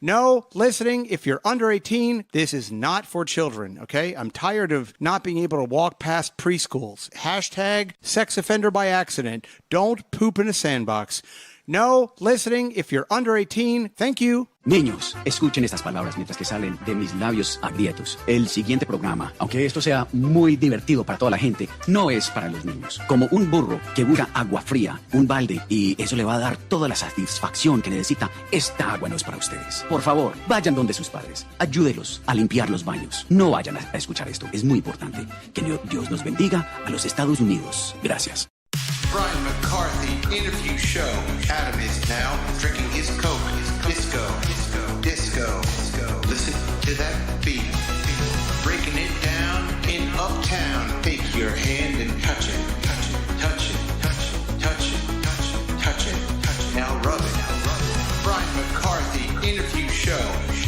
No, listening, if you're under 18, this is not for children, okay? I'm tired of not being able to walk past preschools. Hashtag sex offender by accident. Don't poop in a sandbox. No, listening, if you're under 18, thank you. Niños, escuchen estas palabras mientras que salen de mis labios agrietos. El siguiente programa, aunque esto sea muy divertido para toda la gente, no es para los niños. Como un burro que busca agua fría, un balde, y eso le va a dar toda la satisfacción que necesita, esta agua no es para ustedes. Por favor, vayan donde sus padres. Ayúdelos a limpiar los baños. No vayan a escuchar esto. Es muy importante. Que Dios nos bendiga a los Estados Unidos. Gracias. Brian McCarthy interview show. Adam is now drinking his Coke. Disco. Listen to that beat. Breaking it down in Uptown. Take your hand and touch it. Touch it. Now rub it. Brian McCarthy interview show.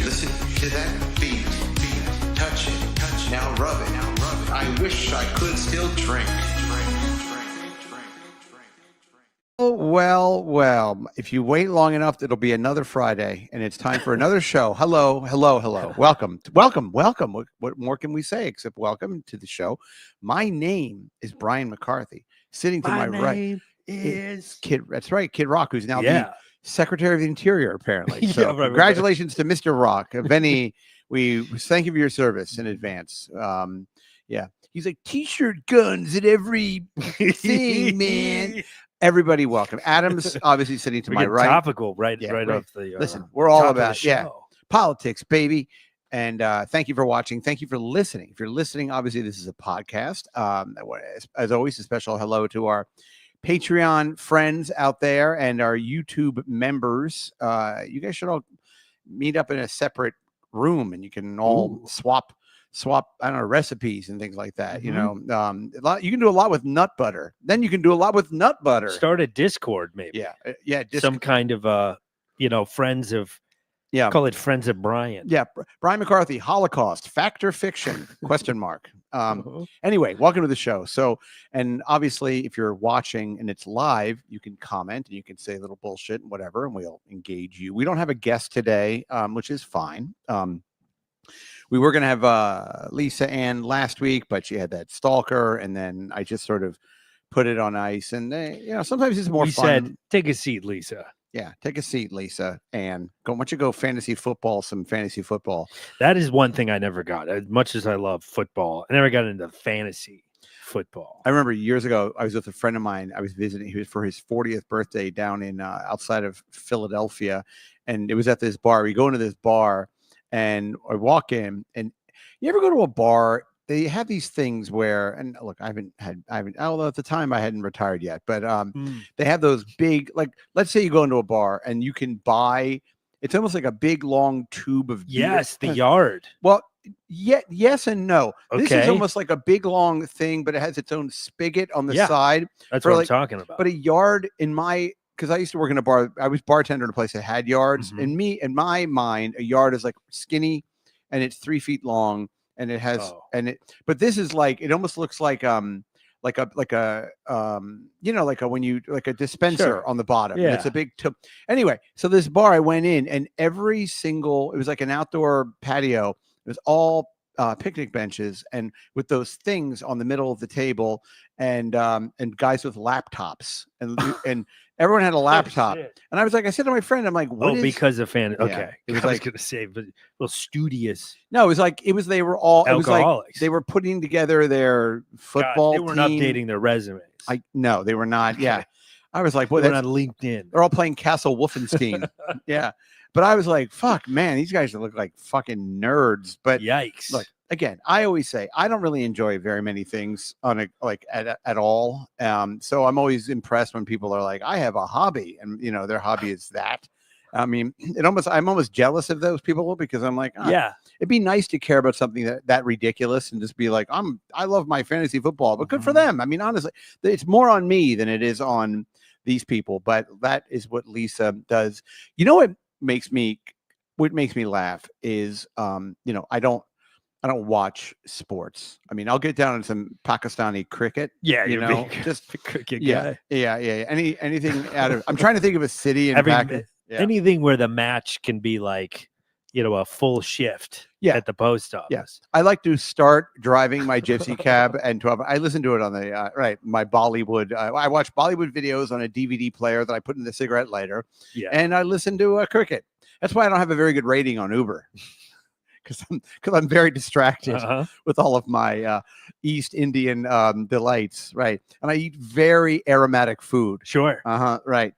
Listen to that beat. Touch it. Now rub it. I wish I could still drink. Well, if you wait long enough, it'll be another Friday, and it's time for another show. Hello. Welcome. What more can we say except welcome to the show? My name is Brian McCarthy. Sitting to my right is Kid. That's right, Kid Rock, who's now the Secretary of the Interior, apparently. So congratulations to Mr. Rock. Benny, we thank you for your service in advance. He's like T-shirt guns at every thing, man. Everybody, welcome. Adam's obviously sitting to my right. Topical, right off the. Listen, we're all about politics, baby. And thank you for watching. Thank you for listening. If you're listening, obviously this is a podcast. As always, a special hello to our Patreon friends out there and our YouTube members. You guys should all meet up in a separate room, and you can all swap I don't know, recipes and things like that. You know, you can do a lot with nut butter. Then you can do a lot with nut butter. Start a Discord, maybe. Discord. Some kind of friends of call it Friends of Brian. Brian McCarthy, Holocaust, fact or fiction? Question mark. Anyway, welcome to the show. So, and obviously if you're watching and it's live, you can comment and you can say a little bullshit and whatever, and we'll engage you. We don't have a guest today, which is fine. We were going to have Lisa Ann last week, but she had that stalker, and then I just sort of put it on ice. And sometimes it's more fun. Said, take a seat, Lisa. Yeah, take a seat, Lisa. And why don't you go fantasy football? That is one thing I never got. As much as I love football, I never got into fantasy football. I remember years ago, I was with a friend of mine. I was visiting. He was for his 40th birthday down in outside of Philadelphia, and it was at this bar. We go into this bar. And I walk in, and you ever go to a bar? They have these things where, and look, I haven't, although at the time I hadn't retired yet, but they have those big, like, let's say you go into a bar and you can buy, it's almost like a big long tube of beer. Yes, the yard. Well, yes and no. Okay. This is almost like a big long thing, but it has its own spigot on the side. That's what I'm talking about. But a yard because I used to work in a bar. I was bartender in a place that had yards. In my mind, a yard is like skinny, and it's 3 feet long, and it has But this is like, it almost looks like a dispenser on the bottom. Yeah, it's a big tub. Anyway, so this bar I went in, and it was like an outdoor patio. It was all picnic benches, and with those things on the middle of the table, and guys with laptops, and everyone had a laptop. And I said to my friend, I'm like, because of fan. Okay. It was going to say, but a little studious. No, they were all, alcoholics. It was like they were putting together their football team. They weren't updating their resumes. No, they were not. Okay. Yeah. I was like, boy, they're on LinkedIn. They're all playing Castle Wolfenstein. Yeah. But I was like, fuck, man, these guys look like fucking nerds. But yikes. Look, again, I always say I don't really enjoy very many things at all. So I'm always impressed when people are like, I have a hobby, and their hobby is that. I mean, I'm almost jealous of those people because I'm like, it'd be nice to care about something that ridiculous and just be like, I love my fantasy football, but good for them. I mean, honestly, it's more on me than it is on these people, but that is what Lisa does. You know what makes me laugh is I don't watch sports. I mean, I'll get down on some Pakistani cricket. Yeah, just cricket guy. Yeah. Anything out of. I'm trying to think of a city in Pakistan. Anything where the match can be like a full shift Yeah. at the post office. Yes. I like to start driving my gypsy cab and I listen to it on the my Bollywood. I watch Bollywood videos on a DVD player that I put in the cigarette lighter, and I listen to cricket. That's why I don't have a very good rating on Uber, because I'm very distracted with all of my East Indian delights, right? And I eat very aromatic food. Sure. Right.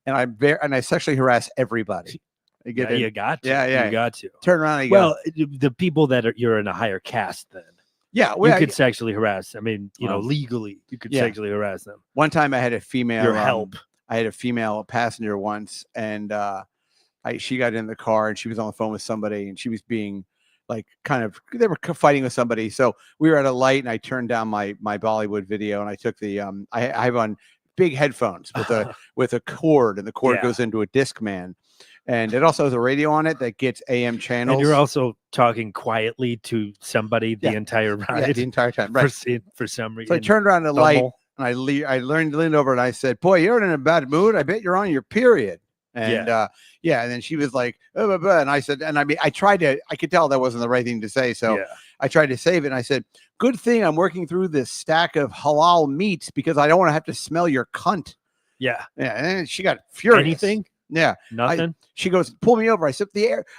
And I sexually harass everybody. You got to. Yeah. You got to. Turn around and go. The people that you're in a higher caste then. Yeah, you could sexually harass. I mean, legally, you could sexually harass them. One time I had a female I had a female passenger once, and she got in the car and she was on the phone with somebody, and she was being like they were fighting with somebody. So we were at a light, and I turned down my Bollywood video, and I took the I have on big headphones with a cord, and the cord goes into a Discman. And it also has a radio on it that gets AM channels. And you're also talking quietly to somebody the entire ride. Yeah, the entire time, right? For some reason. So I turned around the light, and I leaned over, and I said, "Boy, you're in a bad mood. I bet you're on your period." And and then she was like, oh, blah, and I said, and I mean, I could tell that wasn't the right thing to say. So I tried to save it. And I said, good thing I'm working through this stack of halal meats because I don't want to have to smell your cunt. Yeah. And she got furious. Anything? Yeah. Nothing. She goes, pull me over. I said,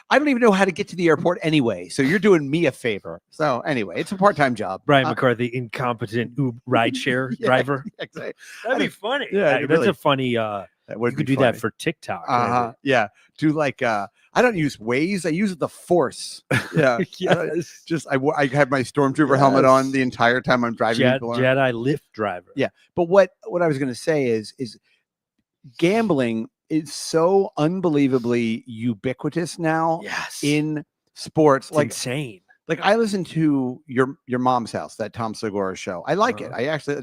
I don't even know how to get to the airport anyway. So you're doing me a favor. So anyway, it's a part-time job. Brian McCarthy, incompetent rideshare driver. Exactly. That'd be funny. Yeah. That's a funny, you could do that for TikTok. Yeah. Do like, I don't use Waze. I use the Force. Yeah. Yes. I have my Stormtrooper helmet on the entire time I'm driving. Jedi Lyft driver. Yeah. But what I was going to say is gambling is so unbelievably ubiquitous now in sports. It's insane. Like I listen to your mom's house, that Tom Segura show. I like it. I actually,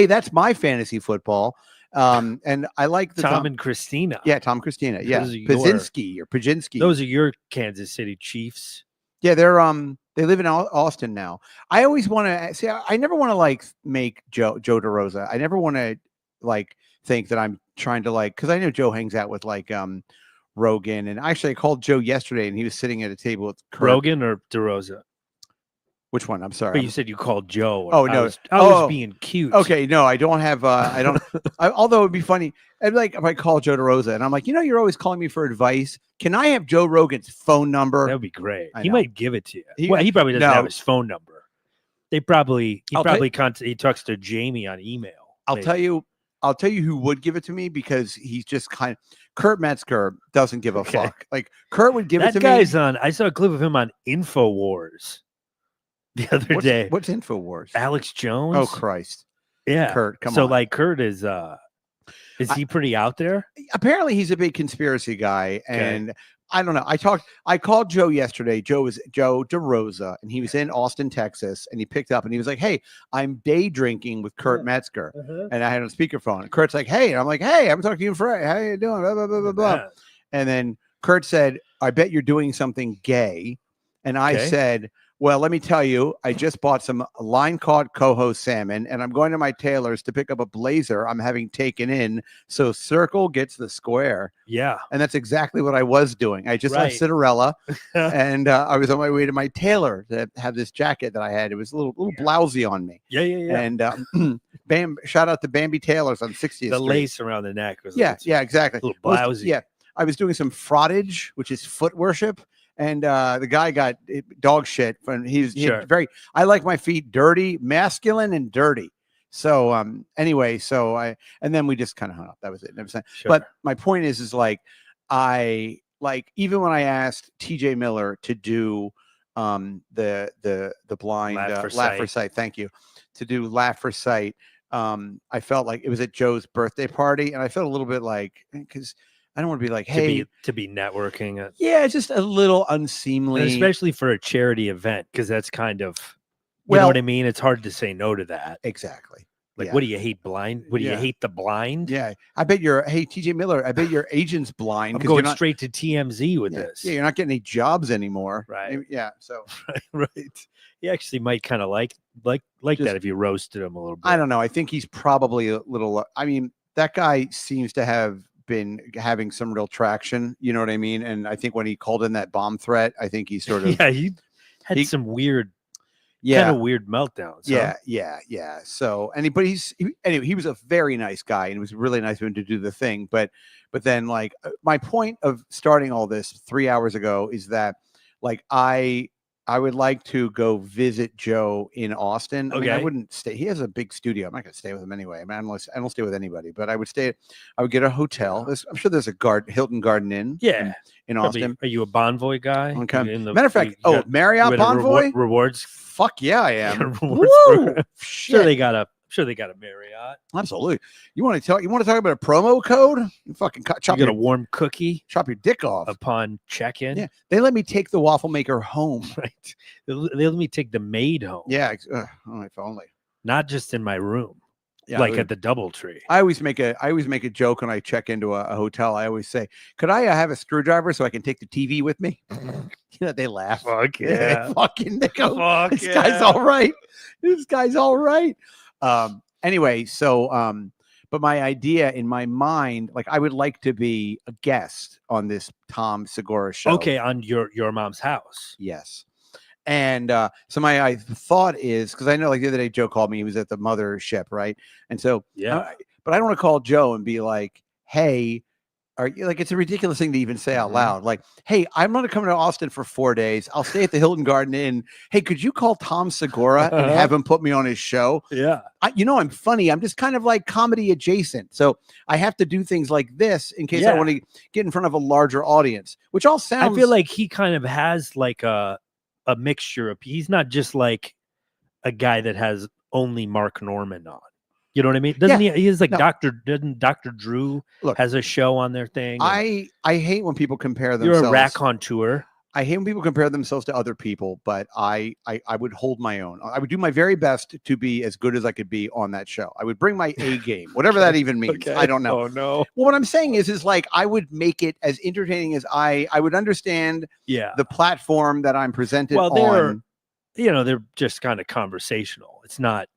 that's my fantasy football. And I like the Tom and Christina. Yeah, Tom Christina. Yeah, Pajinski. Those are your Kansas City Chiefs. Yeah, they live in Austin now. I always want to see. I never want to like make Joe DeRosa. I never want to like think that I'm trying to like, because I know Joe hangs out with like Rogan, and actually I called Joe yesterday, and he was sitting at a table with Kurt. Rogan or DeRosa. Which one? I'm sorry. But you said you called Joe. Oh, no. I was being cute. Okay, no, I don't have, although it would be funny. I'd like if I call Joe DeRosa and I'm like, you're always calling me for advice. Can I have Joe Rogan's phone number? That would be great. He might give it to you. He probably doesn't have his phone number. He talks to Jamie on email. I'll tell you who would give it to me, because he's just Kurt Metzger doesn't give a fuck. Like Kurt would give it to me. That guy's on. I saw a clip of him on InfoWars the other day. What's InfoWars? Alex Jones. Oh Christ. Yeah. Kurt, come on. So like Kurt is he pretty out there? Apparently he's a big conspiracy guy, and I don't know. I called Joe yesterday. Joe DeRosa, and he was in Austin, Texas, and he picked up and he was like, "Hey, I'm day drinking with Kurt Metzger," and I had on speakerphone. And Kurt's like, "Hey," and I'm like, "Hey, I'm talking to you for how you doing?" Blah, blah, blah, blah, blah. And then Kurt said, "I bet you're doing something gay," and I said, well, let me tell you, I just bought some line-caught coho salmon, and I'm going to my tailor's to pick up a blazer I'm having taken in, so circle gets the square. Yeah. And that's exactly what I was doing. I just saw Cinderella, and I was on my way to my tailor to have this jacket that I had. It was a little blousy on me. Yeah. And shout out to Bambi Tailors on 60th Street. The lace around the neck was exactly. A little blousy. I was doing some frottage, which is foot worship. And the guy got dog shit. I like my feet dirty, masculine, and dirty. So anyway, and then we just kind of hung up. That was it. Sure. But my point is like I like, even when I asked TJ Miller to do the blind Laugh for Sight, thank you, to do Laugh for Sight, I felt like it was at Joe's birthday party, and I felt a little bit like, because I don't want to be like, hey, to be networking. Yeah, just a little unseemly, and especially for a charity event, because that's kind of, you know what I mean? It's hard to say no to that. Exactly. Like, what do you hate, blind? What do you hate, the blind? Yeah, I bet hey, TJ Miller, I bet your agent's blind. I'm going straight to TMZ with this. Yeah, you're not getting any jobs anymore. Right. Yeah. So right. He actually might kind of like that if you roasted him a little bit. I don't know. I think he's probably a little. I mean, that guy seems to have been having some real traction. You know what I mean? And I think when he called in that bomb threat, I think he sort of he had some weird, yeah, kind of weird meltdowns. Yeah. So, anyway, he was a very nice guy, and it was really nice of him to do the thing. But then, like, my point of starting all this 3 hours ago is that, like, I would like to go visit Joe in Austin. I mean, I wouldn't stay. He has a big studio. I'm not going to stay with him anyway. I mean, I don't stay with anybody, but I would get a hotel. I'm sure there's a Hilton Garden Inn. In Austin. Are you a Bonvoy guy? Okay. Matter of fact, Marriott Bonvoy rewards. Fuck yeah, I am. Woo! Sure they got a Marriott. Absolutely. You want to talk about a promo code? You fucking chop a warm cookie. Chop your dick off upon check-in. Yeah. They let me take the waffle maker home. Right. They let me take the maid home. Yeah. If only. Not just in my room. Yeah, like at the DoubleTree. I always make a joke when I check into a hotel. I always say, "Could I have a screwdriver so I can take the TV with me?" They laugh. Fuck yeah! They go, guy's all right. This guy's all right. Anyway, so but my idea in my mind, like, I would like to be a guest on this Tom Segura show. Okay, on your mom's house. Yes. And so my thought is, because I know, like, the other day Joe called me, he was at the mothership, right? And so but I don't want to call Joe and be like, hey, are you, like, it's a ridiculous thing to even say out loud. Like, hey, I'm going to come to Austin for 4 days. I'll stay at the Hilton Garden Inn. Hey, could you call Tom Segura and have him put me on his show? Yeah. I'm funny. I'm just kind of like comedy adjacent. So I have to do things like this in case I want to get in front of a larger audience, which all sounds. I feel like he kind of has like a mixture of, he's not just like a guy that has only Mark Norman on. You know what I mean? Doesn't he? He is like Dr. Drew has a show on their thing. I hate when people compare themselves. You're a raconteur. I hate when people compare themselves to other people, but I would hold my own. I would do my very best to be as good as I could be on that show. I would bring my A game, whatever that even means. Okay. I don't know. Oh no. Well, what I'm saying is like, I would make it as entertaining as I would understand the platform that I'm presented on. They're just kind of conversational. It's not.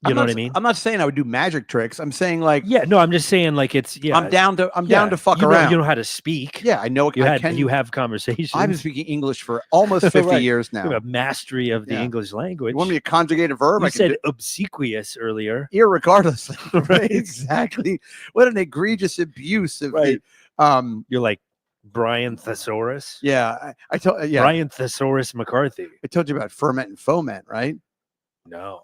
You know what I mean? I'm not saying I would do magic tricks. I'm saying, like, I'm just saying, like, it's I'm down to fuck around. You know how to speak. Yeah, I know. You have conversations. I've been speaking English for almost 50 years now. You have a mastery of the English language. You want me to conjugate a verb? You said obsequious earlier. Irregardless. Right? Exactly. What an egregious abuse of the. You're like Brian Thesaurus. Yeah, I told. Yeah, Brian Thesaurus McCarthy. I told you about ferment and foment, right? No.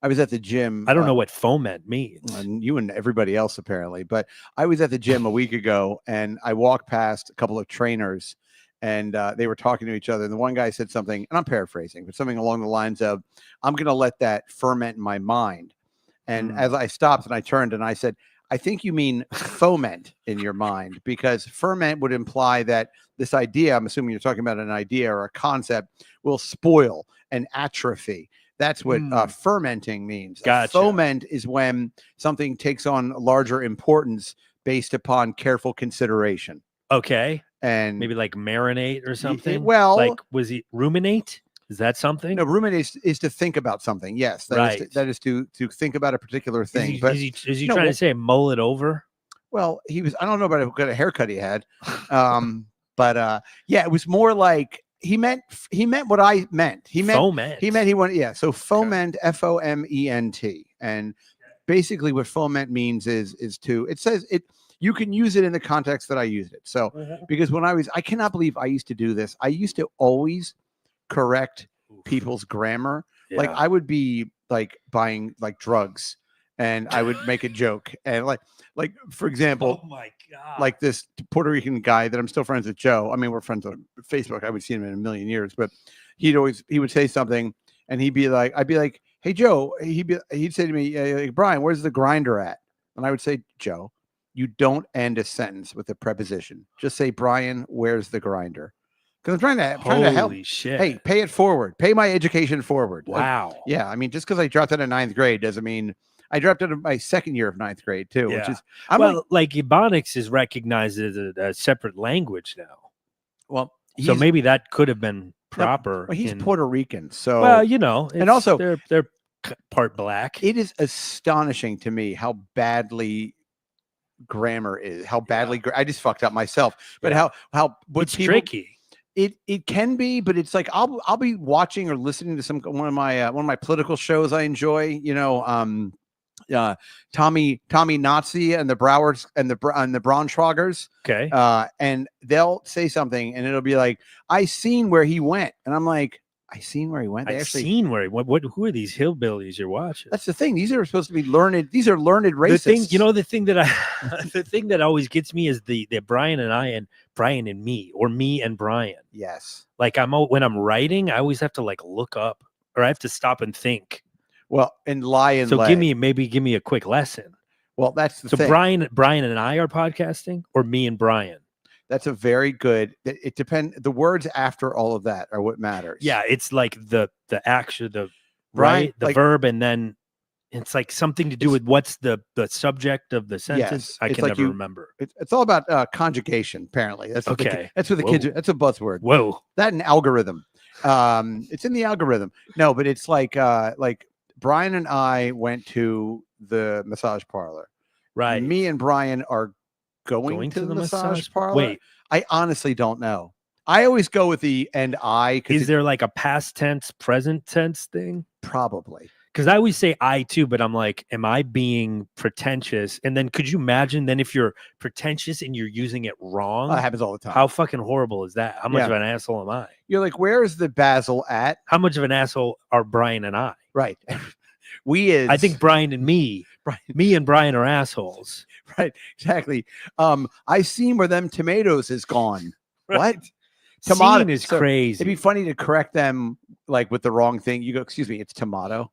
I was at the gym. I don't know what foment means. And you and everybody else, apparently. But I was at the gym a week ago, and I walked past a couple of trainers, and they were talking to each other. And the one guy said something, and I'm paraphrasing, but something along the lines of, I'm going to let that ferment in my mind. And as I stopped and I turned and I said, I think you mean foment in your mind, because ferment would imply that this idea, I'm assuming you're talking about an idea or a concept, will spoil and atrophy. That's what fermenting means. Gotcha. Foment is when something takes on larger importance based upon careful consideration. Okay. And maybe like marinate or something. Well, like, was he ruminate? Is that something? No, ruminate is to think about something. Yes, that is to think about a particular thing. Is he trying to say mull it over? Well, he was. I don't know about what kind of haircut he had, but it was more like. He meant what I meant. He meant foment. He wanted So foment, FOMENT, and basically what foment means is to. It says it. You can use it in the context that I used it. So because when I cannot believe I used to do this. I used to always correct people's grammar. Yeah. Like I would be like buying like drugs, and I would make a joke and like for example. Oh my God. Like this Puerto Rican guy that I'm still friends with, Joe. I mean, we're friends on Facebook. I would see him in a million years, but he would say something, and I'd be like, "Hey, Joe." He'd say to me, hey, "Brian, where's the grinder at?" And I would say, "Joe, you don't end a sentence with a preposition. Just say, Brian, where's the grinder?" Because I'm trying to help. Shit. Hey, pay it forward. Pay my education forward. Wow. Yeah, I mean, just because I dropped out of 9th grade doesn't mean. I dropped out of my second year of 9th grade too, which is like Ebonics is recognized as a separate language now. Well, so maybe that could have been proper. Well, he's Puerto Rican, so and also they're part black. It is astonishing to me how badly grammar is, how badly I just fucked up myself. But Yeah. how what It's people, tricky. it can be, but it's like I'll be watching or listening to one of my political shows I enjoy. Tommy Nazi and the Browers and the Braunschweigers. Okay. And they'll say something and it'll be like, I seen where he went. And I'm like, I seen where he went. They actually seen where he went. Who are these hillbillies you're watching? That's the thing. These are supposed to be learned. These are learned racists. The thing the thing that always gets me is the Brian and I and Brian and me, or me and Brian. Yes. Like when I'm writing, I always have to like look up, or I have to stop and think. Well, and lie and so lay. give me a quick lesson. Well, that's the thing. So Brian and I are podcasting, or me and Brian? That's a very good. It depends. The words after all of that are what matters. Yeah, it's like the action, the like, verb, and then it's like something to do with what's the subject of the sentence. Yes, I can never remember. It's all about conjugation. Apparently, that's what that's what the kids. That's a buzzword. Whoa, that and algorithm. It's in the algorithm. No, but it's like Brian and I went to the massage parlor. Right. Me and Brian are going to the massage parlor. Wait, I honestly don't know. I always go with the and I. Is there like a past tense, present tense thing? Probably. Because I always say I too, but I'm like, am I being pretentious? And then could you imagine then if you're pretentious and you're using it wrong? That happens all the time. How fucking horrible is that? How much of an asshole am I? You're like, where's the basil at? How much of an asshole are Brian and I? Right. I think Brian and me and Brian are assholes. Right. Exactly. I seen where them tomatoes is gone. Right. What? Tomato is crazy. It'd be funny to correct them like with the wrong thing. You go, excuse me, it's tomato.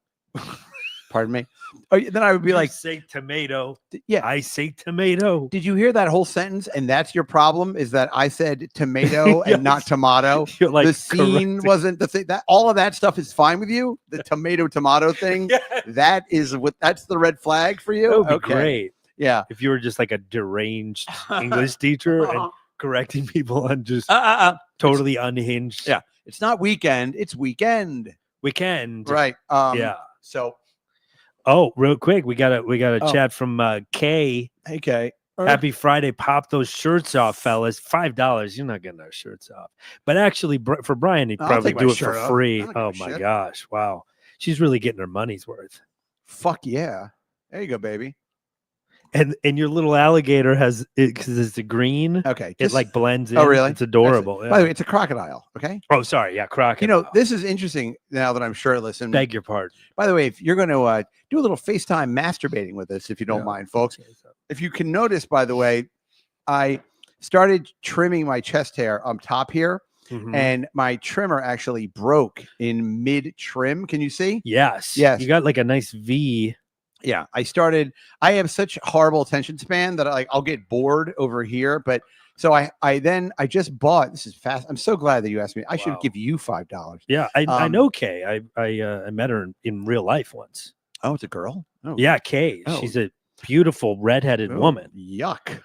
Pardon me. Oh, then I would be like, say tomato. Yeah, I say tomato. Did you hear that whole sentence? And that's your problem, is that I said tomato and not tomato. You're like, the scene wasn't the thing. That all of that stuff is fine with you. The tomato thing. That is that's the red flag for you. That would be great. Yeah. If you were just like a deranged English teacher and correcting people on just totally unhinged. Yeah. It's not weekend. It's weekend. Weekend. Right. Yeah. So. Oh, real quick, we got a chat from Kay. Hey, Kay. Happy Friday. Pop those shirts off, fellas. $5. You're not getting our shirts off. But actually, for Brian, he'd probably do it for free. Oh, my gosh. Wow. She's really getting her money's worth. Fuck yeah. There you go, baby. And your little alligator has it because it's a green. Okay. It like blends in. Oh, really? It's adorable. By the way, it's a crocodile. Okay. Oh, sorry. Yeah, crocodile. This is interesting now that I'm shirtless. And beg your pardon. By the way, if you're going to do a little FaceTime masturbating with us, if you don't mind, folks. If you can notice, by the way, I started trimming my chest hair up top here. Mm-hmm. And my trimmer actually broke in mid trim. Can you see? Yes. Yes. You got like a nice V. Yeah, I have such horrible attention span that I'll get bored over here. But so I just bought, this is fast. I'm so glad that you asked me. I should give you $5. Yeah. I know Kay. I met her in real life once. Oh, it's a girl. Oh. Yeah. Kay. Oh. She's a beautiful redheaded woman. Yuck.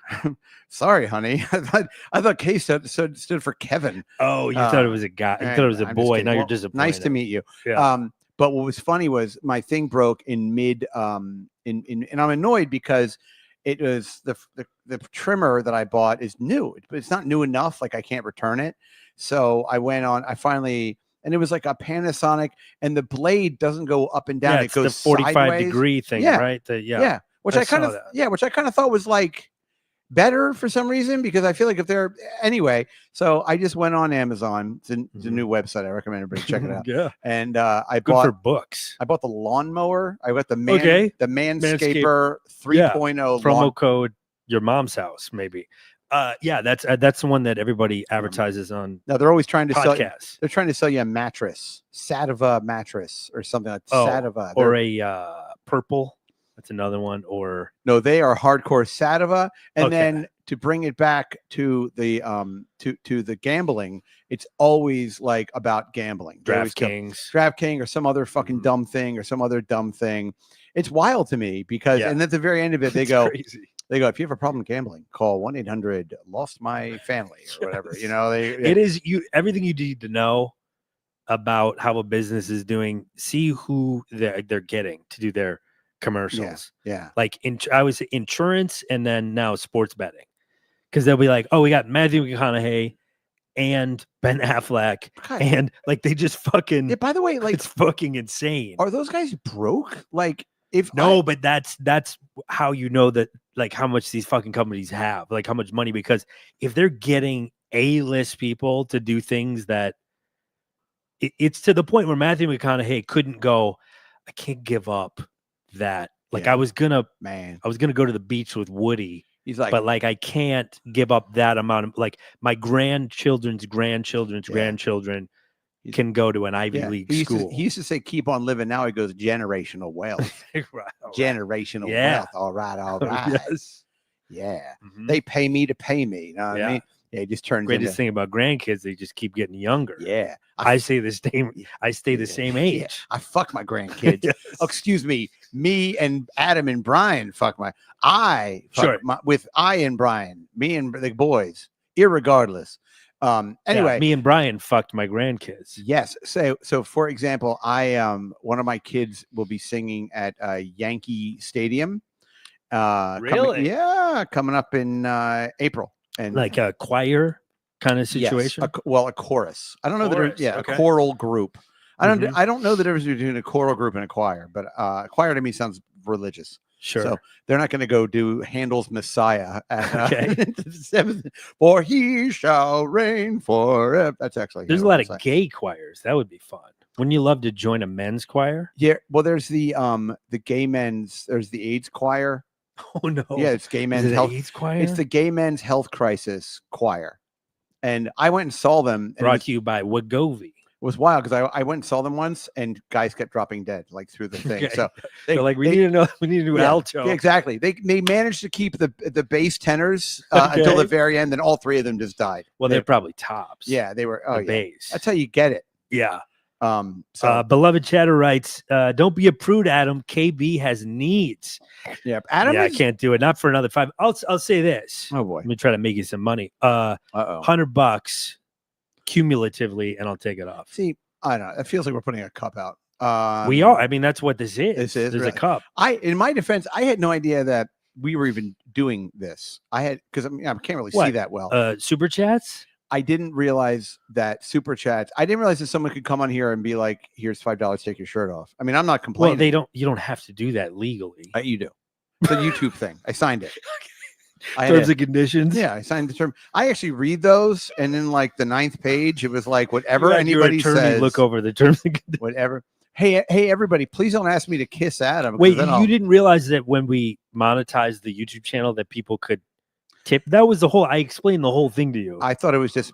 Sorry, honey. I thought Kay stood for Kevin. Oh, you thought it was a guy. You thought it was a boy. Now you're disappointed. Nice to meet you. Yeah. But what was funny was my thing broke in mid and I'm annoyed because it was the trimmer that I bought is new, but it's not new enough. Like I can't return it. So I and it was like a Panasonic and the blade doesn't go up and down. Yeah, it goes the 45 sideways. degree thing, right? Yeah. Which I kind of thought was like better for some reason, because I feel like if they're anyway. So I just went on Amazon. It's a new website. I recommend everybody check it out. Yeah. And I Good bought for books. I bought the lawnmower. I got the Manscaper 3.0 promo code your mom's house, maybe. Yeah, that's the one that everybody advertises on. No, they're always trying to podcasts. sell. They're trying to sell you a mattress, Sativa mattress, or something like Sativa, or a purple. That's another one. Or no, they are hardcore Sativa, and then to bring it back to the to the gambling, it's always like about gambling. DraftKings, or some other fucking dumb thing, or some other dumb thing. It's wild to me because, and at the very end of it, they go. Crazy. They go, if you have a problem gambling, call 1-800-LOST MY FAMILY or whatever. You know, it is everything you need to know about how a business is doing. See who they're getting to do their commercials. Yeah. Like I was insurance and then now sports betting. Because they'll be like, oh, we got Matthew McConaughey and Ben Affleck. God. And like they just fucking Yeah, by the way, like, it's fucking insane. are those guys broke? Like, if But that's how you know that, like, how much these fucking companies have, like how much money, because if they're getting A-list people to do things that it's to the point where Matthew McConaughey couldn't go, I can't give up that. Like Yeah. I was gonna go to the beach with Woody. he's like, But like I can't give up that amount of, like, my grandchildren's grandchildren can go to an Ivy League school. He used to say, keep on living. Now he goes, generational wealth. Right. Generational Yeah. wealth. All right. Yes. Yeah. Mhm. They pay me to pay me. You know what I mean? Yeah, he just turns Greatest into, thing about grandkids, they just keep getting younger. yeah. I stay the same. I stay the same age. Yeah. I fuck my grandkids. Yes. Oh, excuse me. Me and Adam and Brian fuck my. Sure. With I and Brian. Me and the boys. Irregardless. Anyway. Yeah, me and Brian fucked my grandkids. Yes. So for example, one of my kids will be singing at Yankee Stadium. Really? Coming up in April. And Like a choir kind of situation. Yes, a chorus. I don't know Chorus, that. okay. A choral group. I don't. Mhm. I don't know the difference between a choral group and a choir, but choir to me sounds religious. Sure. So they're not going to go do Handel's Messiah at Okay. the seventh. For he shall reign forever. That's actually There's a Handel's lot of Messiah. gay choirs. That would be fun. Wouldn't you love to join a men's choir? Yeah. Well, there's the gay men's. There's the AIDS choir. Oh no. Yeah, it's gay Is men's it health. AIDS choir? It's the gay men's health crisis choir, and I went and saw them. And brought to you by Wagovi. It was wild because I went and saw them once, and guys kept dropping dead like through the thing. Okay. So They're like, we need to do yeah, alto. yeah, exactly. They managed to keep the bass tenors until the Okay. very end. Then all three of them just died. Well, they're probably tops. Yeah, they were. Oh the yeah, bass. that's how you get it. Yeah. So Beloved Chatter writes, don't be a prude, Adam. KB has needs. yeah, Adam. I can't do it. Not for another 5. I'll say this. Oh boy. Let me try to make you some money. Oh. $100 cumulatively, and I'll take it off. See, I don't know. It feels like we're putting a cup out. We are. I mean, that's what this is. This is There's really- a cup. In my defense, I had no idea that we were even doing this. Because I can't really see What? that well. Super chats. I didn't realize that super chats. I didn't realize that someone could come on here and be like, "Here's $5, take your shirt off." I mean, I'm not complaining. Well, you don't have to do that legally. You do. It's a YouTube thing. I signed it. Terms and conditions. Yeah, I signed the term. I actually read those, and then like the 9th page, it was like whatever You had your anybody attorney says. look over the terms and conditions. Whatever. Hey, everybody! Please don't ask me to kiss Adam. Wait, you didn't realize that when we monetized the YouTube channel that people could tip? That was the whole. I explained the whole thing to you. I thought it was just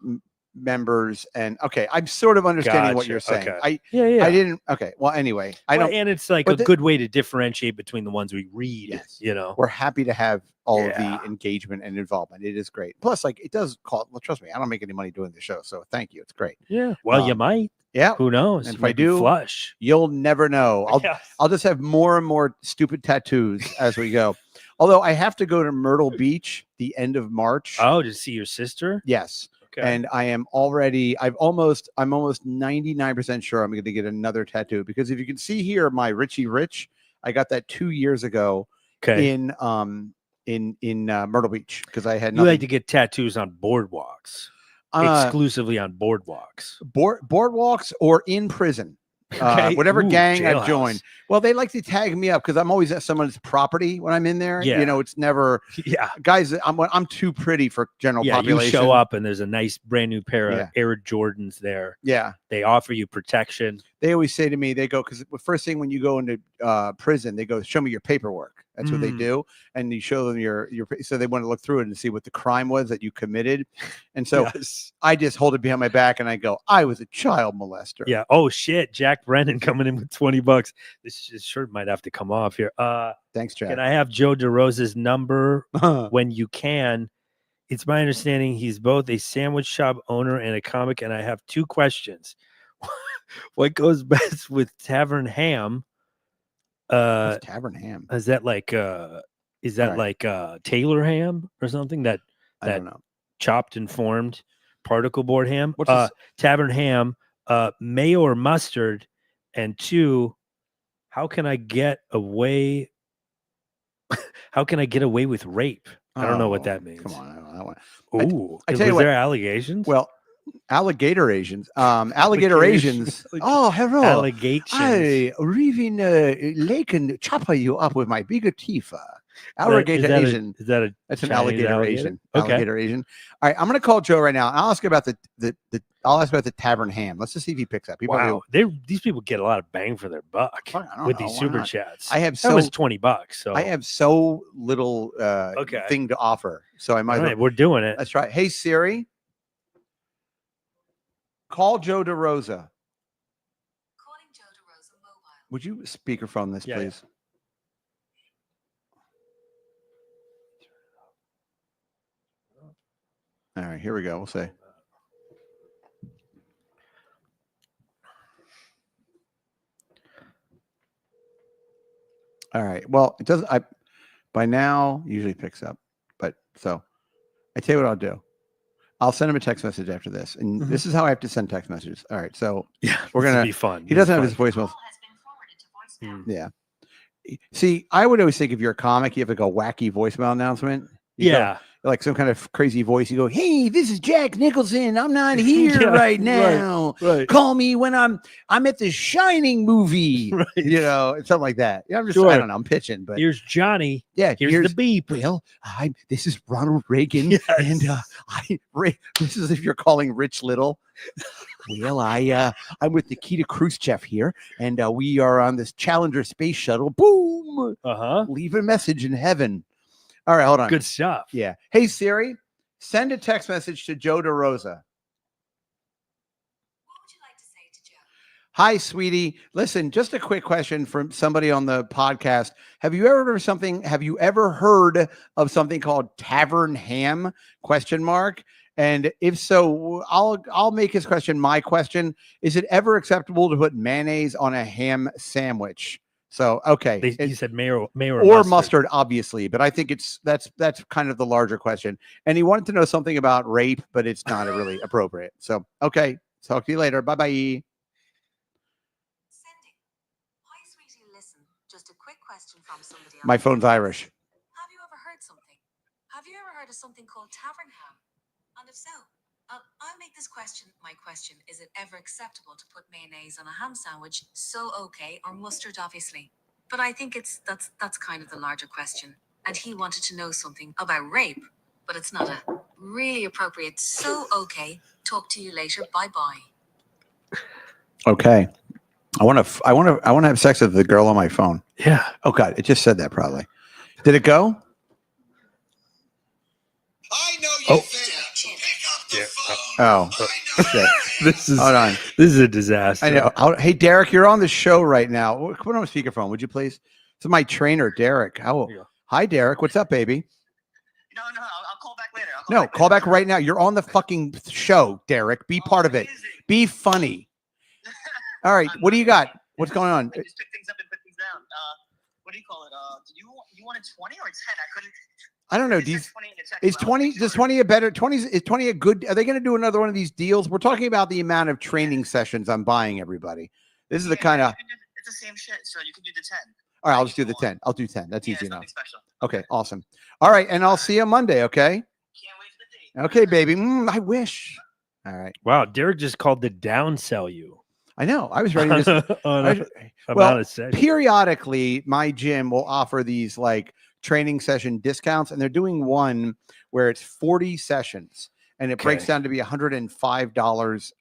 members, and okay, I'm sort of understanding what Gotcha, you're saying. okay. I Yeah. didn't. Okay, well, anyway, I don't. And it's like but a the- good way to differentiate between the ones we read. Yes. You know. We're happy to have all of Yeah. the engagement and involvement. It is great. Plus, like it does call. Well, trust me, I don't make any money doing the show, so thank you. It's great. Yeah. Well, you Um, might. Yeah, Who knows? and if Might I be do, flush. you'll never know. I'll just have more and more stupid tattoos as we go. Although I have to go to Myrtle Beach the end of March. Oh, to see your sister? Yes. Okay. And I'm almost 99% sure I'm going to get another tattoo, because if you can see here, my Richie Rich, I got that 2 years ago okay. in Myrtle Beach, because I had You nothing. like to get tattoos on boardwalks, Uh, exclusively on boardwalks. boardwalks or in prison. Okay. Whatever Ooh, gang I've jailhouse. joined. Well, they like to tag me up because I'm always at someone's property when I'm in there. Yeah. You know, it's never Yeah. guys. I'm too pretty for general Yeah. population. You show up and there's a nice brand new pair of Yeah. Air Jordans there. Yeah. They offer you protection. They always say to me, they go, because the first thing when you go into prison, they go, show me your paperwork. That's what they Mm. do. And you show them your, so they want to look through it and see what the crime was that you committed. And so Yes. I just hold it behind my back and I go, I was a child molester. Yeah. Oh shit. Jack Brennan coming in with $20. This shirt might have to come off here. Thanks, Chad. Can I have Joe DeRosa's number when you can? It's my understanding he's both a sandwich shop owner and a comic, and I have 2 questions. What goes best with Tavern Ham? What's Tavern Ham? Is that like is that Right. like Taylor ham or something? That I don't know. chopped and formed particle board ham? What's this? Tavern Ham, mayo or mustard, and 2, how can I get away How can I get away with rape? I don't know what Oh, that means. Come on, I want. Ooh, I was tell you what, there allegations? Well, alligator Asians. Alligator Asians. Oh, hello. Allegations. I even can chop you up with my bigger teeth. Alligator Asian. Is that a That's an Chinese alligator Asian. Okay. Alligator Asian. All right, I'm gonna call Joe right now. And I'll ask about I'll ask about the tavern ham. Let's just see if he picks up. He probably Wow, these people get a lot of bang for their buck I don't with know, these why super not? chats. I have that so was $20. So I have so little Okay. thing to offer. So I might all as right, well. we're doing it. Let's try. Hey Siri, call Joe DeRosa. Calling Joe DeRosa mobile. Would you speakerphone this, Yeah, please? All right, here we go. We'll say. All right. Well, it doesn't. By now usually picks up, but so I tell you what I'll do. I'll send him a text message after this, and this is how I have to send text messages. All right. So Yeah, we're this will gonna be fun. He This is doesn't have his fun. voicemail. Call has been forwarded to voicemail. Yeah. See, I would always think if you're a comic, you have like a wacky voicemail announcement. You go, Yeah, like some kind of crazy voice. You go, "Hey, this is Jack Nicholson. I'm not here Yeah, right right, now. right. Call me when I'm at the Shining movie." Right. You know, something like that. Yeah, I'm just Sure. I don't know. I'm pitching, but Here's Johnny. yeah, Here's the beep. Well, this is Ronald Reagan, Yes. and this is if you're calling Rich Little. Well, I'm with Nikita Khrushchev here, and we are on this Challenger space shuttle. Boom! Uh-huh. Leave a message in heaven. All right, hold on. Good stuff. Yeah. Hey Siri, send a text message to Joe DeRosa. What would you like to say to Joe? Hi, sweetie. Listen, just a quick question from somebody on the podcast. Have you ever heard of something called tavern ham? ? And if so, I'll make his question my question. Is it ever acceptable to put mayonnaise on a ham sandwich? So okay. He said mayo Or mustard, obviously, but I think that's kind of the larger question. And he wanted to know something about rape, but it's not really appropriate. So okay. Talk to you later. Bye-bye. Sending. Hi, sweetie, listen. Just a quick question from somebody else. My phone's Irish. Have you ever heard something? Have you ever heard of something called tavern ham? And if so, I'll make this question my question. Is it ever acceptable to put mayonnaise on a ham sandwich? So okay, or mustard, obviously. But I think that's kind of the larger question. And he wanted to know something about rape, but it's not a really appropriate. So okay, talk to you later. Bye-bye. Okay. I want to have sex with the girl on my phone. Yeah. Oh God, it just said that probably. Did it go? I know you Oh. think. Pick up the Yeah. phone. Oh, I know shit. This is Hold on. this is a disaster. I know. Hey, Derek, you're on the show right now. Put on speakerphone, would you please? This is my trainer, Derek. How? Here you go. Hi, Derek. What's up, baby? No, I'll call back later. No, call back right now. You're on the fucking show, Derek. Be part of it. Be funny. All right. What do you got? What's going on? I just pick things up and put things down. What do you call it? You wanted 20 or 10? I couldn't. I don't know. It said 20 in your text, Is but I'll 20 make does sure. 20 a better 20 is 20 a good? Are they going to do another one of these deals? We're talking about the amount of training sessions I'm buying everybody. This is the Yeah, kind of. It's the same shit, so you can do the 10. All right, I'll just do the 10. I'll do 10. That's Yeah, easy it's enough. nothing special. Okay, awesome. All right, and I'll see you Monday, okay? Can't wait for the date. Okay, baby. I wish. All right. Wow, Derek just called to downsell you. I know. I was ready to On I a was- amount well, of sessions. periodically my gym will offer these like training session discounts, and they're doing one where it's 40 sessions and it breaks Okay. down to be $105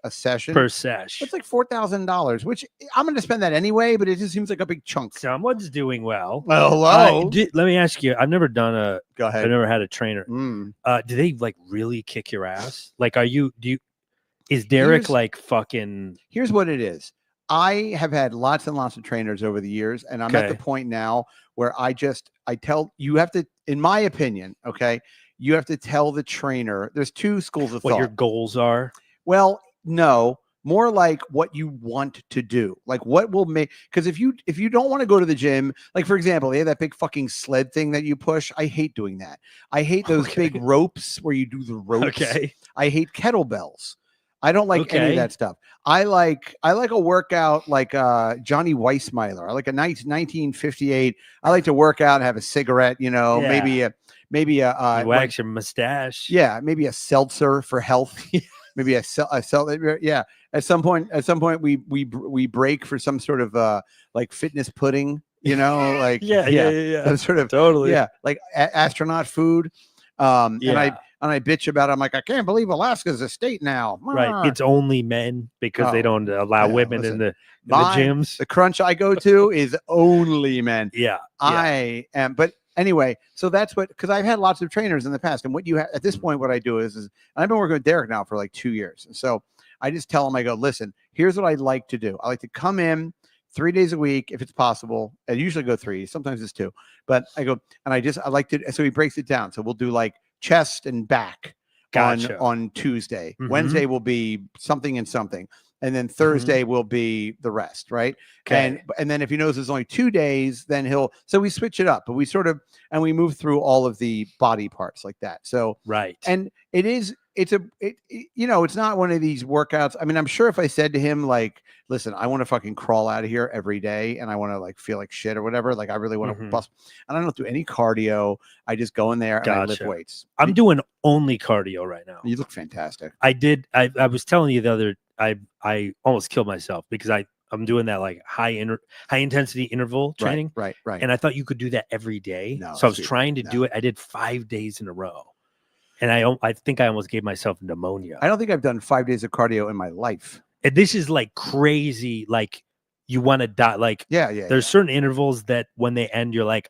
a session. per sesh. It's like $4,000, which I'm going to spend that anyway, but it just seems like a big chunk. Someone's doing well. Well, hello. Let me ask you. I've never done a. Go I've ahead. never had a trainer. Mm. Do they like really kick your ass? Like, is Derek Here's- like fucking? Here's what it is. I have had lots and lots of trainers over the years, and I'm at the Okay. point now where I tell you have to, in my opinion, okay, you have to tell the trainer. There's two schools of What thought. your goals are? Well, no, more like what you want to do. Like what will make, because if you don't want to go to the gym, like for example, they have that big fucking sled thing that you push. I hate doing that. I hate those big Okay. ropes where you do the ropes. Okay. I hate kettlebells. I don't like any of Okay. that stuff. I like a workout like Johnny Weissmuller. I like a 1958. I like to work out and have a cigarette, Yeah. maybe a You wax your mustache. maybe a seltzer for health. Maybe a seltzer. Yeah. At some point we break for some sort of like fitness pudding, like yeah. some sort of Totally. like astronaut food. And I bitch about it. I'm like, I can't believe Alaska's a state now. Right. It's only men because they don't allow women in the gyms. The crunch I go to is only men. Yeah. I am, but anyway, so that's because I've had lots of trainers in the past. And what you have at this point, what I do is and I've been working with Derek now for like 2 years. And so I just tell him, I go, listen, here's what I'd like to do. I like to come in 3 days a week if it's possible. I usually go 3, sometimes it's 2, but I go and I like to. So he breaks it down. So we'll do like chest and back on Tuesday. Wednesday will be something and something. And then Thursday will be the rest, right? Okay. And then if he knows there's only 2 days, then so we switch it up, but we sort of we move through all of the body parts like that. So right. And it's not one of these workouts. I mean, I'm sure if I said to him like, listen, I want to fucking crawl out of here every day and I want to like feel like shit or whatever, like I really want to bust, and I don't do any cardio. I just go in there and I lift weights. I'm doing only cardio right now. You look fantastic. I was telling you the other, I almost killed myself because I'm doing that like high intensity interval training. Right. And I thought you could do that every day. No, so I was trying to do it. I did 5 days in a row. And I think I almost gave myself pneumonia. I don't think I've done 5 days of cardio in my life. And this is like crazy. Like you want to die. Like there's certain intervals that when they end, you're like,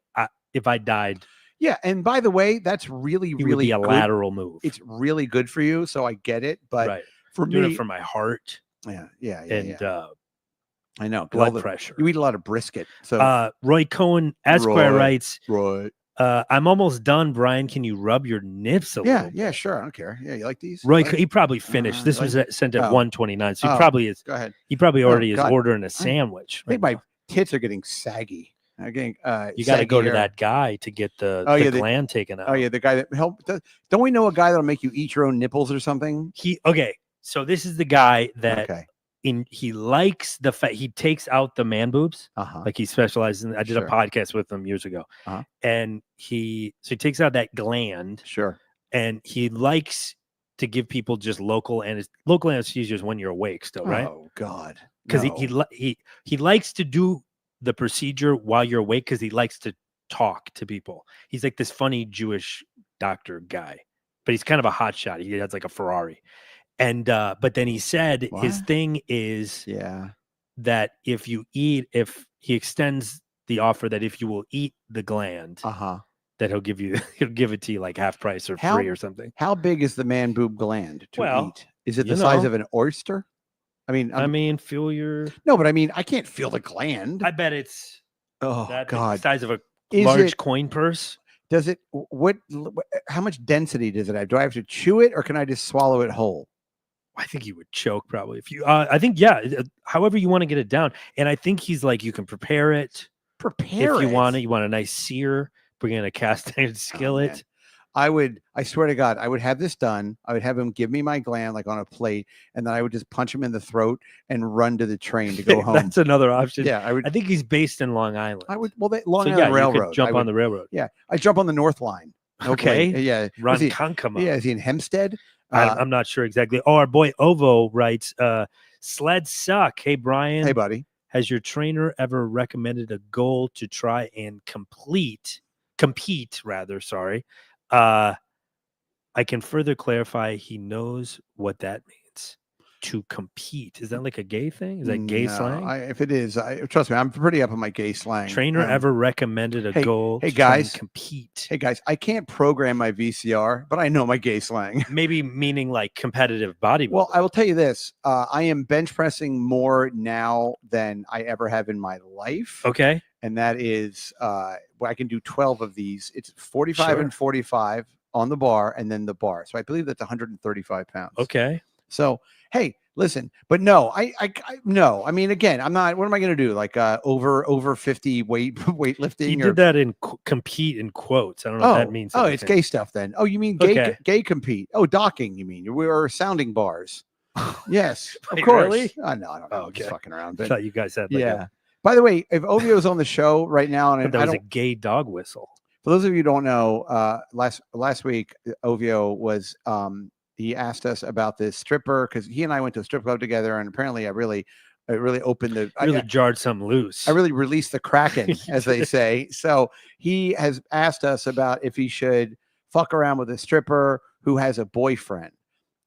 if I died. Yeah. And by the way, that's really a good. lateral move. It's really good for you. So I get it. But for doing me, it for my heart. Yeah. And I know. Blood pressure. You eat a lot of brisket. So Roy Cohen Esquire writes, Roy. I'm almost done, Brian. Can you rub your nips a little bit? Yeah, sure. I don't care. Yeah, you like these? Roy, he probably finished. This was sent at 1:29, so he probably is. Go ahead. He probably already is ordering a sandwich. I think my tits are getting saggy. You got to go to that guy to get the gland taken out. Oh yeah, the guy that helped. Don't we know a guy that'll make you eat your own nipples or something? So this is the guy that he likes the fact he takes out the man boobs. Like he specializes in. I did a podcast with him years ago, and he takes out that gland. And he likes to give people just local anesthesia when you're awake still, right? Oh God, because he likes to do the procedure while you're awake because he likes to talk to people. He's like this funny Jewish doctor guy, but he's kind of a hotshot. He has like a Ferrari. And but then he said his thing is that if he extends the offer that if you will eat the gland, that he'll give it to you like half price or free or something. How big is the man boob gland to eat? Is it the size of an oyster? I mean, feel your but I mean, I can't feel the gland. I bet it's God, the size of a large coin purse. Does it? How much density does it have? Do I have to chew it or can I just swallow it whole? I think you would choke probably if you. I think however you want to get it down, and I think he's like you can prepare it. If you want it. You want a nice sear. Bring in a cast iron skillet. I swear to God, I would have this done. I would have him give me my gland like on a plate, and then I would just punch him in the throat and run to the train to go home. That's another option. Yeah, I think he's based in Long Island. Long Island Railroad. You could jump on the railroad. Yeah, I jump on the North Line. Okay. Yeah. Run Kankama. Yeah, is he in Hempstead? I'm not sure exactly. Oh, our boy Ovo writes, sleds suck. Hey, Brian. Hey, buddy. Has your trainer ever recommended a goal to try and compete? Sorry. I can further clarify. He knows what that means. To compete. Is that like a gay thing? Is that gay slang? If it is, trust me, I'm pretty up on my gay slang. Trainer ever recommended a goal to guys, compete? Hey guys, I can't program my VCR, but I know my gay slang. Maybe meaning like competitive bodybuilding. Well, I will tell you this. I am bench pressing more now than I ever have in my life. Okay. And that is, I can do 12 of these. It's 45 and 45 on the bar and then the bar. So I believe that's 135 pounds. Okay. So, hey, listen, but no, no. I mean, again, I'm not. What am I going to do? Like over 50 weightlifting? He did that in compete in quotes. I don't know what that means. Oh, it's gay stuff then. Oh, you mean gay compete? Oh, docking. You mean we're sounding bars? Yes, of Wait, course. really? I know. I don't know. Oh, I'm just okay. fucking around. I But thought you guys had like yeah. By the way, if Ovio's on the show right now, and that I was a don't, gay dog whistle. for those of you who don't know, last week Ovio was he asked us about this stripper because he and I went to a strip club together, and apparently it really opened the Really jarred something loose. I really released the Kraken, as they say. So he has asked us about if he should fuck around with a stripper who has a boyfriend,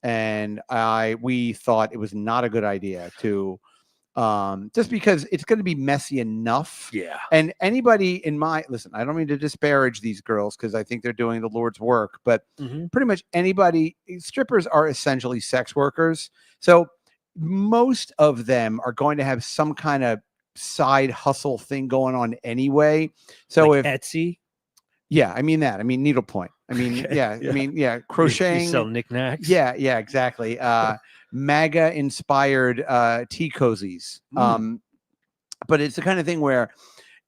and we thought it was not a good idea to. Just because it's going to be messy enough. Yeah. And anybody listen, I don't mean to disparage these girls because I think they're doing the Lord's work, but pretty much strippers are essentially sex workers. So most of them are going to have some kind of side hustle thing going on anyway. So like if Etsy. Yeah, I mean needlepoint. I mean, Okay, yeah, yeah. I mean, yeah, You crocheting. sell knickknacks. Yeah, exactly. MAGA inspired tea cozies. But it's the kind of thing where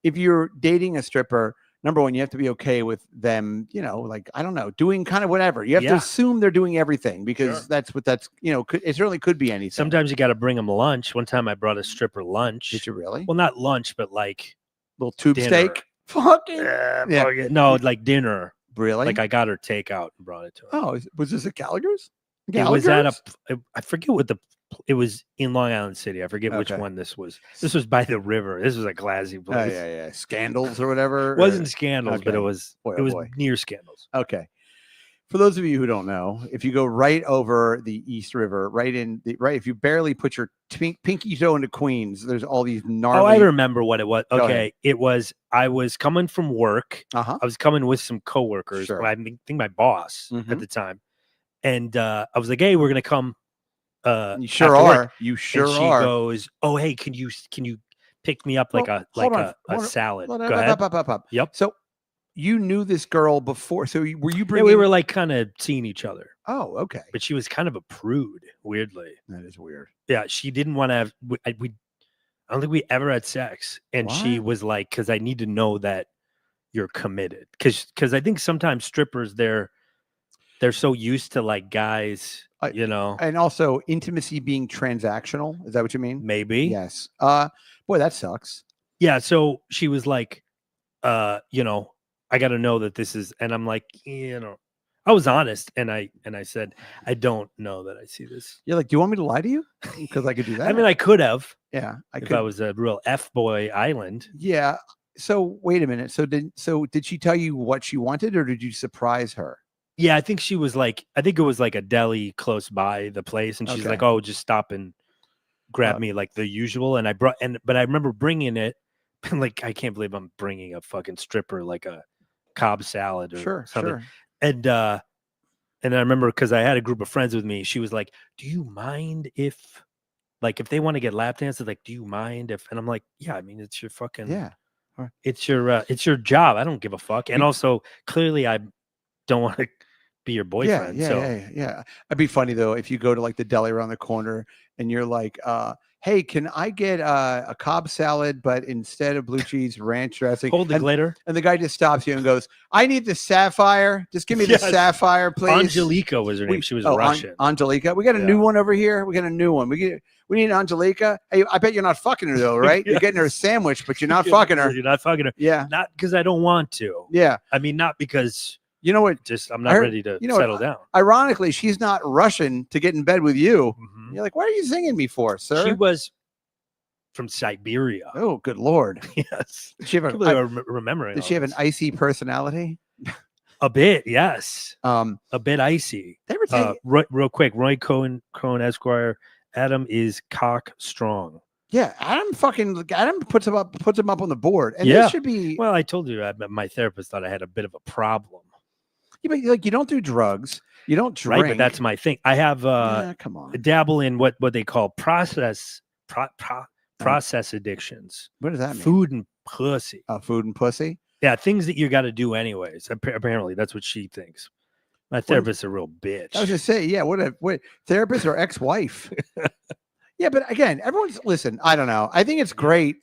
if you're dating a stripper, number one, you have to be okay with them, like, I don't know, doing kind of whatever. You have to assume they're doing everything because that's it certainly could be anything. Sometimes you got to bring them lunch. One time I brought a stripper lunch. Did you really? Well, not lunch, but like little tube dinner. steak. Fucking yeah. No, like dinner. Really? Like I got her takeout and brought it to her. Oh, was this at Gallagher's? It was at I forget what it was in Long Island City. I forget which one this was. This was by the river. This was a classy place. Yeah. Scandals or whatever. It wasn't Scandals, but it was near Scandals. Okay. For those of you who don't know, if you go right over the East River, if you barely put your pinky toe into Queens, there's all these gnarly. Oh, I remember what it was. Okay, I was coming from work. I was coming with some coworkers. Sure. I think my boss at the time, and I was like, "Hey, we're gonna come." You sure are. Work. You sure and she are. Goes, "Oh, hey, can you pick me up like a salad?" Go ahead. Yep. So you knew this girl before. So were you bringing? Yeah, we were like kind of seeing each other. Oh, okay. But she was kind of a prude, weirdly. That is weird. Yeah, she didn't want to have. I don't think we ever had sex, and she was like, "Because I need to know that you're committed." Because I think sometimes strippers they're so used to like guys, and also intimacy being transactional. Is that what you mean? Maybe. Yes. Boy, that sucks. Yeah. So she was like, I got to know that this is, and I'm like, I was honest, and I said, I don't know that I see this. You're like, do you want me to lie to you? Because I could do that. I mean, I could have. Yeah, if I was a real F-boy island. Yeah. So wait a minute. So did she tell you what she wanted, or did you surprise her? Yeah, I think she was like, I think it was like a deli close by the place, and she's like, "Oh, just stop and grab me like the usual." And but I remember bringing it, like I can't believe I'm bringing a fucking stripper like a Cobb salad or something. Sure. And I remember because I had a group of friends with me, she was like, "Do you mind if they want to get lap dances? Like, do you mind if?" And I'm like, "Yeah, I mean, it's your fucking it's your job. I don't give a fuck." And also, clearly, I don't want to be your boyfriend. Yeah. It'd be funny though if you go to like the deli around the corner and you're like, "Hey, can I get a Cobb salad, but instead of blue cheese, ranch dressing?" Hold the glitter. And the guy just stops you and goes, "I need the sapphire. Just give me the sapphire, please." Angelica was her name. She was Russian. Angelica. We got a new one over here. We got a new one. We need Angelica. Hey, I bet you're not fucking her though, right? You're getting her a sandwich, but you're not fucking her. You're not fucking her. Yeah. Not because I don't want to. Yeah. I mean, not because. You know what? Just I'm not ready to settle down. Ironically, she's not Russian to get in bed with you. Mm-hmm. You're like, "What are you singing me for, sir?" She was from Siberia. Oh, good Lord! Yes. Did she have remembering? Did she have an icy personality? A bit, yes. A bit icy. They were real quick. Roy Cohen Esquire. Adam is cock strong. Yeah, Adam puts him up on the board, and this should be. Well, I told you my therapist thought I had a bit of a problem. Yeah, but like you don't do drugs, you don't drink, right? But that's my thing. I have come on, dabble in what they call process addictions. What does that mean? Food and pussy. Food and pussy. Yeah, things that you got to do anyways. Apparently, that's what she thinks. My therapist's a real bitch. I was just saying, yeah. What therapist or ex-wife? Yeah, but again, listen. I don't know. I think it's great.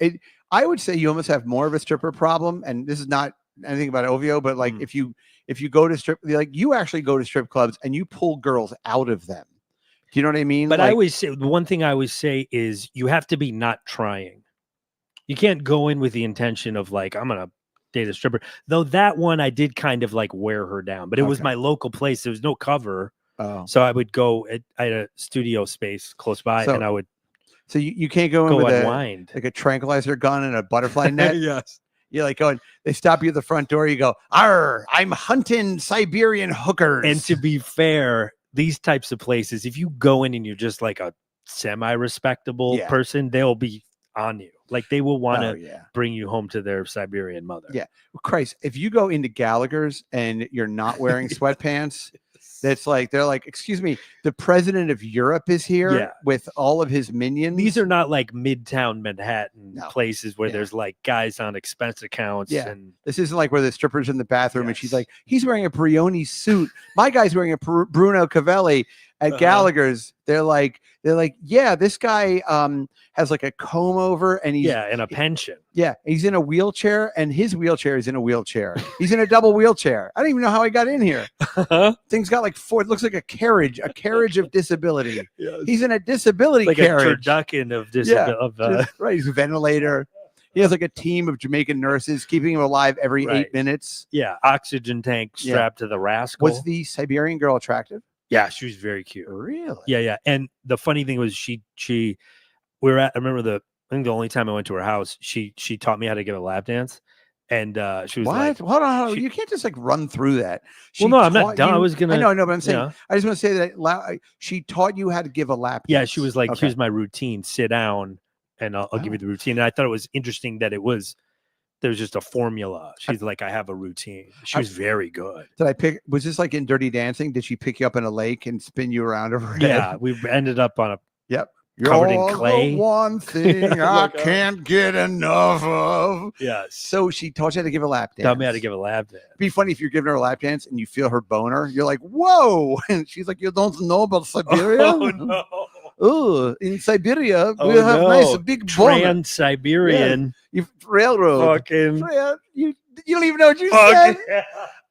I would say you almost have more of a stripper problem, and this is not anything about Ovio, but like if you go to you actually go to strip clubs and you pull girls out of them Do you know what I mean? But Like, I always say the one thing I always say is you have to be not trying. You can't go in with the intention of like, I'm gonna date a stripper. Though that one I did kind of like wear her down, but it was Okay. my local place. There was no cover. oh, So I would go I had a studio space close by So and I would so you can't go in go with unwind. like a tranquilizer gun and a butterfly net. Yes. You're like going, they stop you at the front door. You go, "Arr, I'm hunting Siberian hookers." And to be fair, these types of places, if you go in and you're just like a semi-respectable Yeah. person, they'll be on you. Like they will want Oh to yeah. bring you home to their Siberian mother. Yeah. Christ, if you go into Gallagher's and you're not wearing sweatpants, that's like they're like, excuse me, the president of Europe is here Yeah. with all of his minions. These are not like midtown Manhattan No. places where Yeah. there's like guys on expense accounts. Yeah. And This isn't like where the stripper's in the bathroom and she's Yes. like, he's wearing a Brioni suit. My guy's wearing a Bruno Cavelli at Uh-huh. Gallagher's. They're like, yeah, this guy has like a comb over and he's yeah, and a pension. yeah, he's in a wheelchair and his wheelchair is in a wheelchair. He's in a double wheelchair. I don't even know how he got in here. Thing's got like four, it looks like a carriage of disability. He's in a disability Like carriage. a turducken of Yeah, of right, he's a ventilator. He has like a team of Jamaican nurses keeping him alive every Right. 8 minutes. yeah, oxygen tank Yeah. strapped to the rascal. Was the Siberian girl attractive? Yeah, she was very cute. Really? Yeah. And the funny thing was I remember I think the only time I went to her house, she taught me how to give a lap dance. And she was What? like, Hold on. she- You can't just like run through that. well, no, I'm not taught done. I you- was gonna, I know, but I'm saying, yeah. I just want to say that she taught you how to give a lap Yeah, dance. she was like, Okay. here's my routine, sit down and I'll give Oh. you the routine. And I thought it was interesting that there was just a formula. She's like, I have a routine. She was very good. Was this like in Dirty Dancing? Did she pick you up in a lake and spin you around over her head? Yeah, we ended up on a Yep. covered in You're the clay. one thing I Like, can't get enough of. yes. So she taught you how to give a lap dance. Taught me how to give a lap dance. It'd be funny if you're giving her a lap dance and you feel her boner. You're like, whoa. And she's like, you don't know about Siberia? Oh no. Oh, in Siberia, Oh, we have nice no. big boner. Trans-Siberian You railroad. fucking You don't even know what you fuck. said.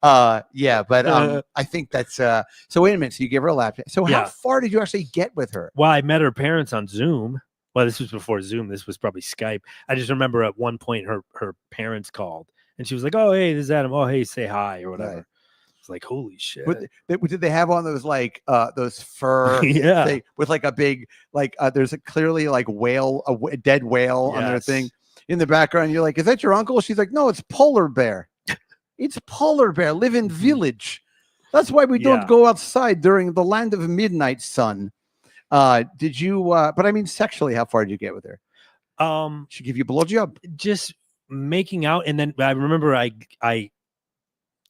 Yeah. Yeah, but I think that's so wait a minute. So you give her a lap dance. So how Yeah. far did you actually get with her? Well, I met her parents on Zoom. Well, this was before Zoom. This was probably Skype. I just remember at one point her parents called and she was like, "Oh, hey, this is Adam. Oh, hey, say hi or whatever." Right. It's like, holy shit. Did they have on those like those fur Yeah. thing with like a big like there's a clearly like a dead whale on their Yes. thing in the background? You're like, is that your uncle? She's like, no, it's polar bear. It's polar bear. Live in village. That's why we Yeah. don't go outside during the land of midnight sun. Did you? But I mean, sexually, how far did you get with her? She give you a blowjob? Just making out, and then I remember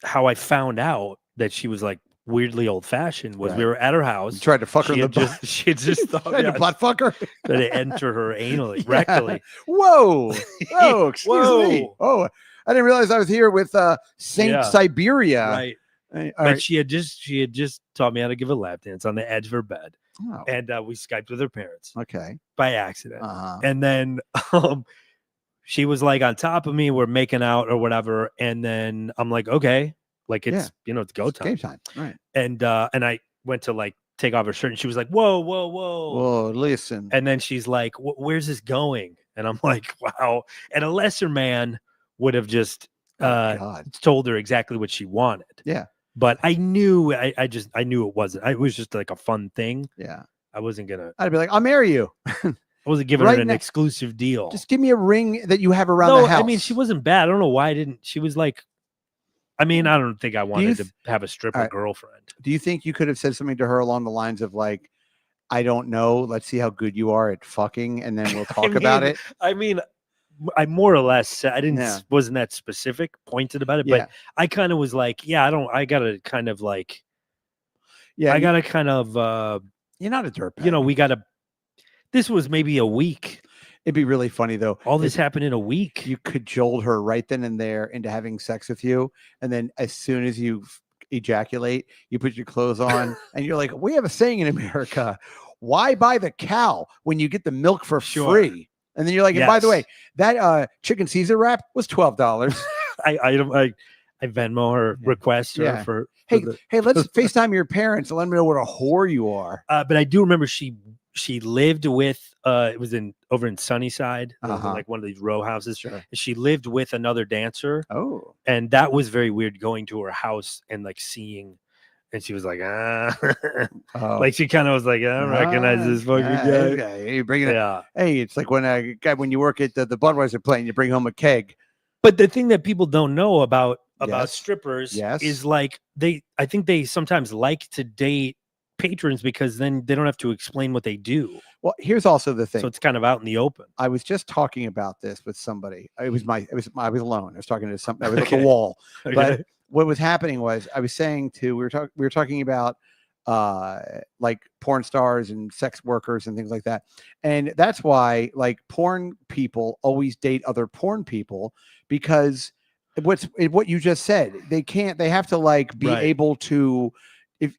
how I found out that she was like weirdly old fashioned was we Right. were at her house. You tried to fuck her in the butt. She had just thought Tried to yeah, butt fuck her? that it enter her anally, Yeah. rectally. Whoa! Oh, excuse me. Whoa. Oh, I didn't realize I was here with Saint Yeah. Siberia. Right. All But right. she had just taught me how to give a lap dance on the edge of her bed. Oh, And we Skyped with her parents okay. by accident. Uh-huh. And then she was like on top of me, we're making out or whatever. And then I'm like, okay, like it's it's go time. Game time. All right. And I went to like take off her shirt and she was like, whoa. Whoa, listen. And then she's like, where's this going? And I'm like, wow. And a lesser man would have just God. told her exactly what she wanted. Yeah. But I knew I knew it wasn't. It was just like a fun thing. Yeah. I wasn't gonna I'd be like, I'll marry you. I wasn't giving Right her an now- exclusive deal. Just give me a ring that you have around No, the house. I mean she wasn't bad. I don't know why I didn't. She was like, I mean, I don't think I wanted to have a stripper Alright. girlfriend. Do you think you could have said something to her along the lines of like, I don't know, let's see how good you are at fucking, and then we'll talk about mean, it? I mean, I more or less said I didn't Yeah. wasn't that specific pointed about it, Yeah. but I kind of was like, yeah, I gotta kind of like Yeah. I gotta kind of You're not a dirtbag. we gotta this was maybe a week. It'd be really funny though. All this happened in a week. You cajoled her right then and there into having sex with you, and then as soon as you ejaculate, you put your clothes on, and you're like, "We have a saying in America: why buy the cow when you get the milk for Sure. free?" And then you're like, "And by the Yes. way, that chicken Caesar wrap was $12." I I Venmo her, Yeah. request her Yeah. for Hey, the, hey, let's FaceTime your parents and let them know what a whore you are. but I do remember she lived with it was over in Sunnyside, like one of these row houses. Sure. And she lived with another dancer, Oh, and that was very weird going to her house and like seeing. And she was like, like she kind of was like, I don't recognize this fucking guy. You bring it. Yeah. Hey, it's like when you work at the Budweiser plant, you bring home a keg. But the thing that people don't know about Yes. strippers Yes. is like I think they sometimes like to date patrons because then they don't have to explain what they do. Well, here's also the thing. So it's kind of out in the open. I was just talking about this with somebody. I was alone. I was talking to somebody. I was at the wall. Okay. But what was happening was I was saying we were talking about like porn stars and sex workers and things like that. And that's why like porn people always date other porn people, because what you just said, they have to like be able to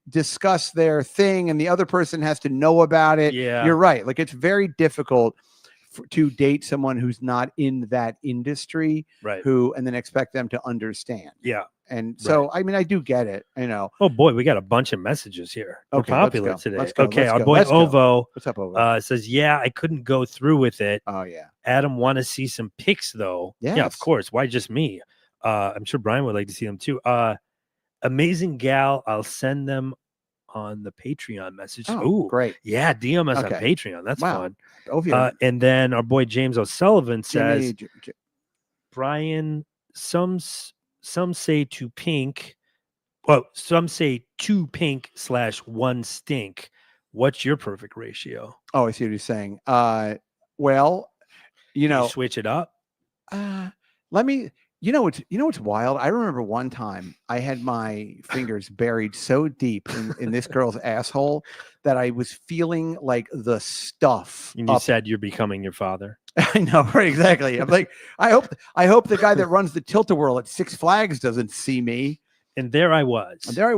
discuss their thing, and the other person has to know about it. Yeah, you're right. Like it's very difficult to date someone who's not in that industry, right? And then expect them to understand. Yeah. And so, I mean, I do get it, Oh boy, we got a bunch of messages here. We're popular today. Okay, our boy Ovo. What's up, Ovo? Says, yeah, I couldn't go through with it. Oh yeah. Adam, want to see some pics though? Yes. Yeah, of course. Why just me? I'm sure Brian would like to see them too. Amazing gal. I'll send them on the Patreon message. Oh, great. Yeah, DM us on Patreon. That's fun. And then our boy James O'Sullivan says, Brian, some say to pink. Well, some say 2 pink / 1 stink. What's your perfect ratio? Oh, I see what he's saying. Well, you switch it up. Let me. You know what's wild? I remember one time I had my fingers buried so deep in this girl's asshole that I was feeling like the stuff. And you said you're becoming your father. I know, right? Exactly. I'm like, I hope the guy that runs the Tilt-A-Whirl at Six Flags doesn't see me. And there I was. You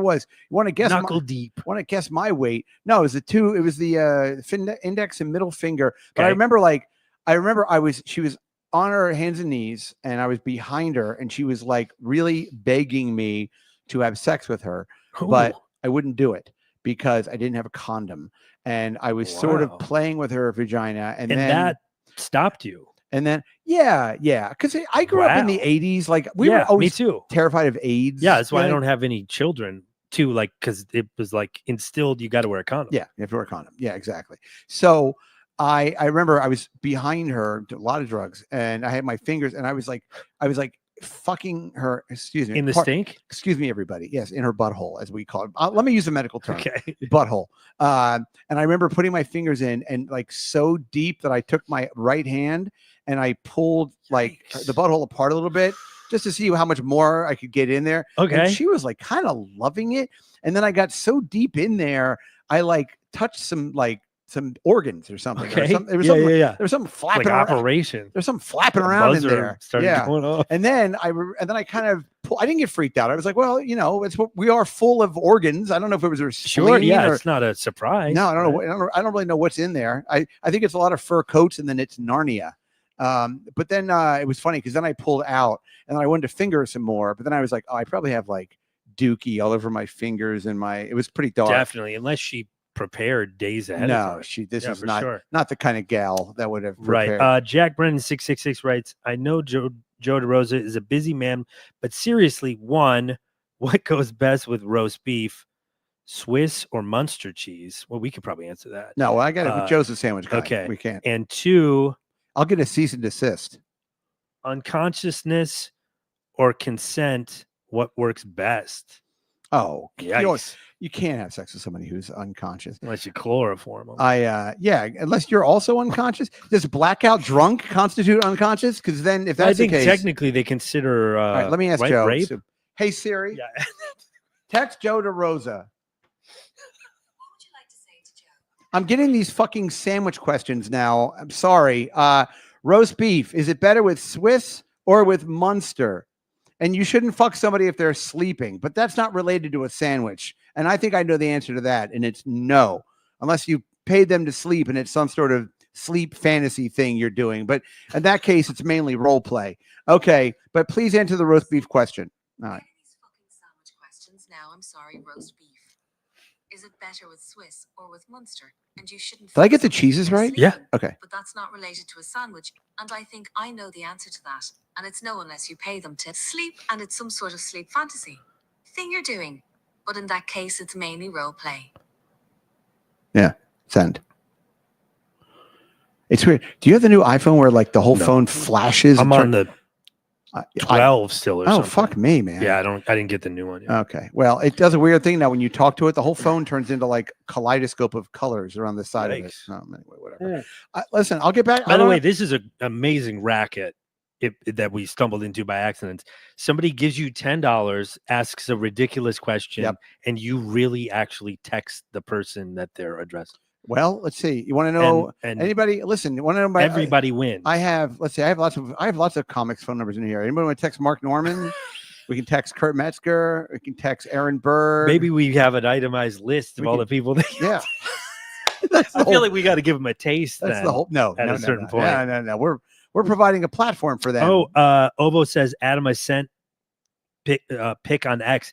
want to guess? Knuckle deep. Want to guess my weight? No, it was the index and middle finger. But I remember she was on her hands and knees, and I was behind her, and she was like really begging me to have sex with her, but I wouldn't do it because I didn't have a condom, and I was sort of playing with her vagina, and then that stopped you. And then yeah, because I grew up in the 80s, like we were always me too. Terrified of AIDS. Yeah, that's why I don't have any children too, like because it was like instilled you got to wear a condom. Yeah, you have to wear a condom. Yeah, exactly. So I remember I was behind her, a lot of drugs, and I had my fingers, and I was like fucking her. Excuse me. In the stink. Excuse me, everybody. Yes, in her butthole, as we call it. Let me use a medical term. Okay. Butthole. And I remember putting my fingers in, and like so deep that I took my right hand and I pulled like the butthole apart a little bit just to see how much more I could get in there. Okay. And she was like kind of loving it, and then I got so deep in there, I like touched some organs or something. Okay. There was something flapping like around. operation. There's something flapping around in there. Started going off. And then I kind of I didn't get freaked out. I was like, well, it's what we are, full of organs. I don't know if it was her spleen. It's not a surprise. No, I don't know. I don't really know what's in there. I think it's a lot of fur coats, and then it's Narnia. But then it was funny because then I pulled out and I wanted to finger some more, but then I was like, oh, I probably have like dookie all over my fingers, and it was pretty dark. Definitely, unless she prepared days ahead. No, this is not the kind of gal that would have prepared. Right. Jack Brennan 666 writes, I know Joe DeRosa is a busy man, but seriously, one, what goes best with roast beef, Swiss or Munster cheese? Well, we could probably answer that. No, I got it. Joe's a sandwich guy. Okay, we can't. And two, I'll get a cease and desist. Unconsciousness or consent, what works best? Oh, yikes. You can't have sex with somebody who's unconscious unless you chloroform them. Unless you're also unconscious. Does blackout drunk constitute unconscious? Because then, if that's the case, technically they consider. All right, let me ask Joe. Rape? So, hey Siri, yeah. text Joe DeRosa. What would you like to say to Joe? I'm getting these fucking sandwich questions now. I'm sorry. Roast beef, is it better with Swiss or with Munster? And you shouldn't fuck somebody if they're sleeping, but that's not related to a sandwich. And I think I know the answer to that. And it's no, unless you paid them to sleep and it's some sort of sleep fantasy thing you're doing. But in that case, it's mainly role play. Okay. But please answer the roast beef question. All right. now, I'm sorry, roast beef. Is it better with Swiss or with Munster? And you shouldn't. Did I get focus the on cheeses their right? Yeah. sleeping, Okay. But that's not related to a sandwich, and I think I know the answer to that. And it's no unless you pay them to sleep, and it's some sort of sleep fantasy thing you're doing. But in that case, it's mainly role play. Yeah. Send. It's weird. Do you have the new iPhone where like the whole No. phone flashes? I'm on the I- 12 still or oh, something. fuck me, man. Yeah, I didn't get the new one yet. Okay. Well, it does a weird thing now. When you talk to it, the whole phone turns into like kaleidoscope of colors around the side of it. Yikes. Anyway, whatever. Listen, I'll get back. By the way, this is an amazing racket that we stumbled into by accident. Somebody gives you $10, asks a ridiculous question, Yep. and you really actually text the person that they're addressing. well, let's see. You want to know And anybody? Listen, you want to know my everybody wins. I have. Let's see. I have lots of comics phone numbers in here. Anybody want to text Mark Norman? We can text Kurt Metzger. We can text Aaron Berg. Maybe we have an itemized list of We all can- the people that Yeah. That's the I whole, feel like we got to give them a taste. that's then. the whole. No, at no, a certain no. point. Yeah, no. We're providing a platform for them. Oh, Ovo says, Adam, I sent pick on X.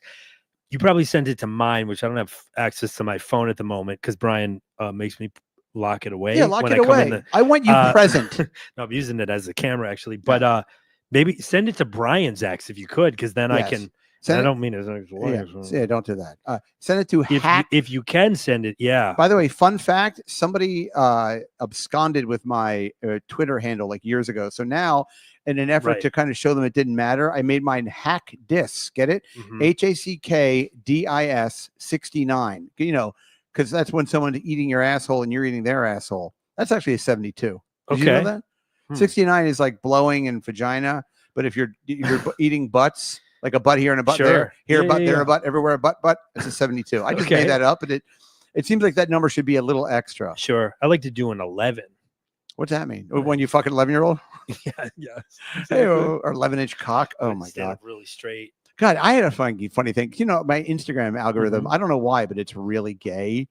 You probably sent it to mine, which I don't have access to my phone at the moment because Brian makes me lock it away. yeah, lock when it I come in away. the- I want you present. No, I'm using it as a camera actually, but maybe send it to Brian's X if you could, because then I Yes. can. Send I it- don't mean it. Yeah, don't do that. Send it to hack. If you can send it, yeah. By the way, fun fact: somebody absconded with my Twitter handle like years ago. So now, in an effort Right. to kind of show them it didn't matter, I made mine hack dis. Get it? Mhm. HACKDIS 69. You know, because that's when someone's eating your asshole and you're eating their asshole. That's actually a 72. Did you know Okay. that? Hmm. 69 is like blowing and vagina, but if you're eating butts, like a butt here and a butt there, here a Yeah, butt, yeah, there yeah. a butt, everywhere a butt, it's a 72. I just Okay. made that up, and it seems like that number should be a little extra. Sure. I like to do an 11. What's that mean? When you fucking 11-year-old? Yeah. Yes. Hey, or 11-inch cock? Oh my Stand god. up really straight. God, I had a funny thing. You know, my Instagram algorithm. Mhm. I don't know why, but it's really gay.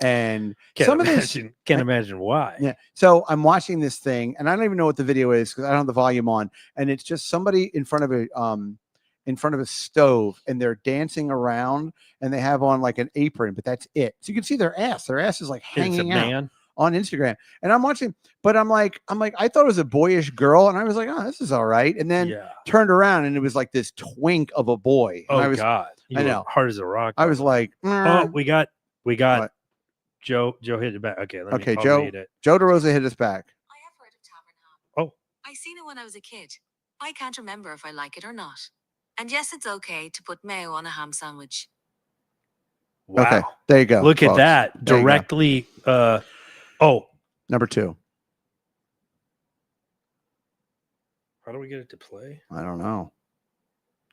And Can't some of imagine, this, can't imagine why. yeah. So I'm watching this thing, and I don't even know what the video is because I don't have the volume on, and it's just somebody in front of a stove, and they're dancing around, and they have on like an apron, but that's it. So you can see their ass. Their ass is like It's a hanging out man. on Instagram, and I'm watching, but I'm like, I thought it was a boyish girl, and I was like, oh, this is all right, and then Yeah. turned around, and it was like this twink of a boy. And Oh I was, God. You I were know. hard as a rock. I was like, oh, we got What? Joe hit it back. Okay, Okay, I'll Joe. read it. Joe DeRosa hit us back. I have heard of Tavern Ham. Oh. I seen it when I was a kid. I can't remember if I like it or not. And yes, it's okay to put mayo on a ham sandwich. Wow. Okay, there you go. Look at folks. that. There you go. Directly Number 2. how do we get it to play? I don't know.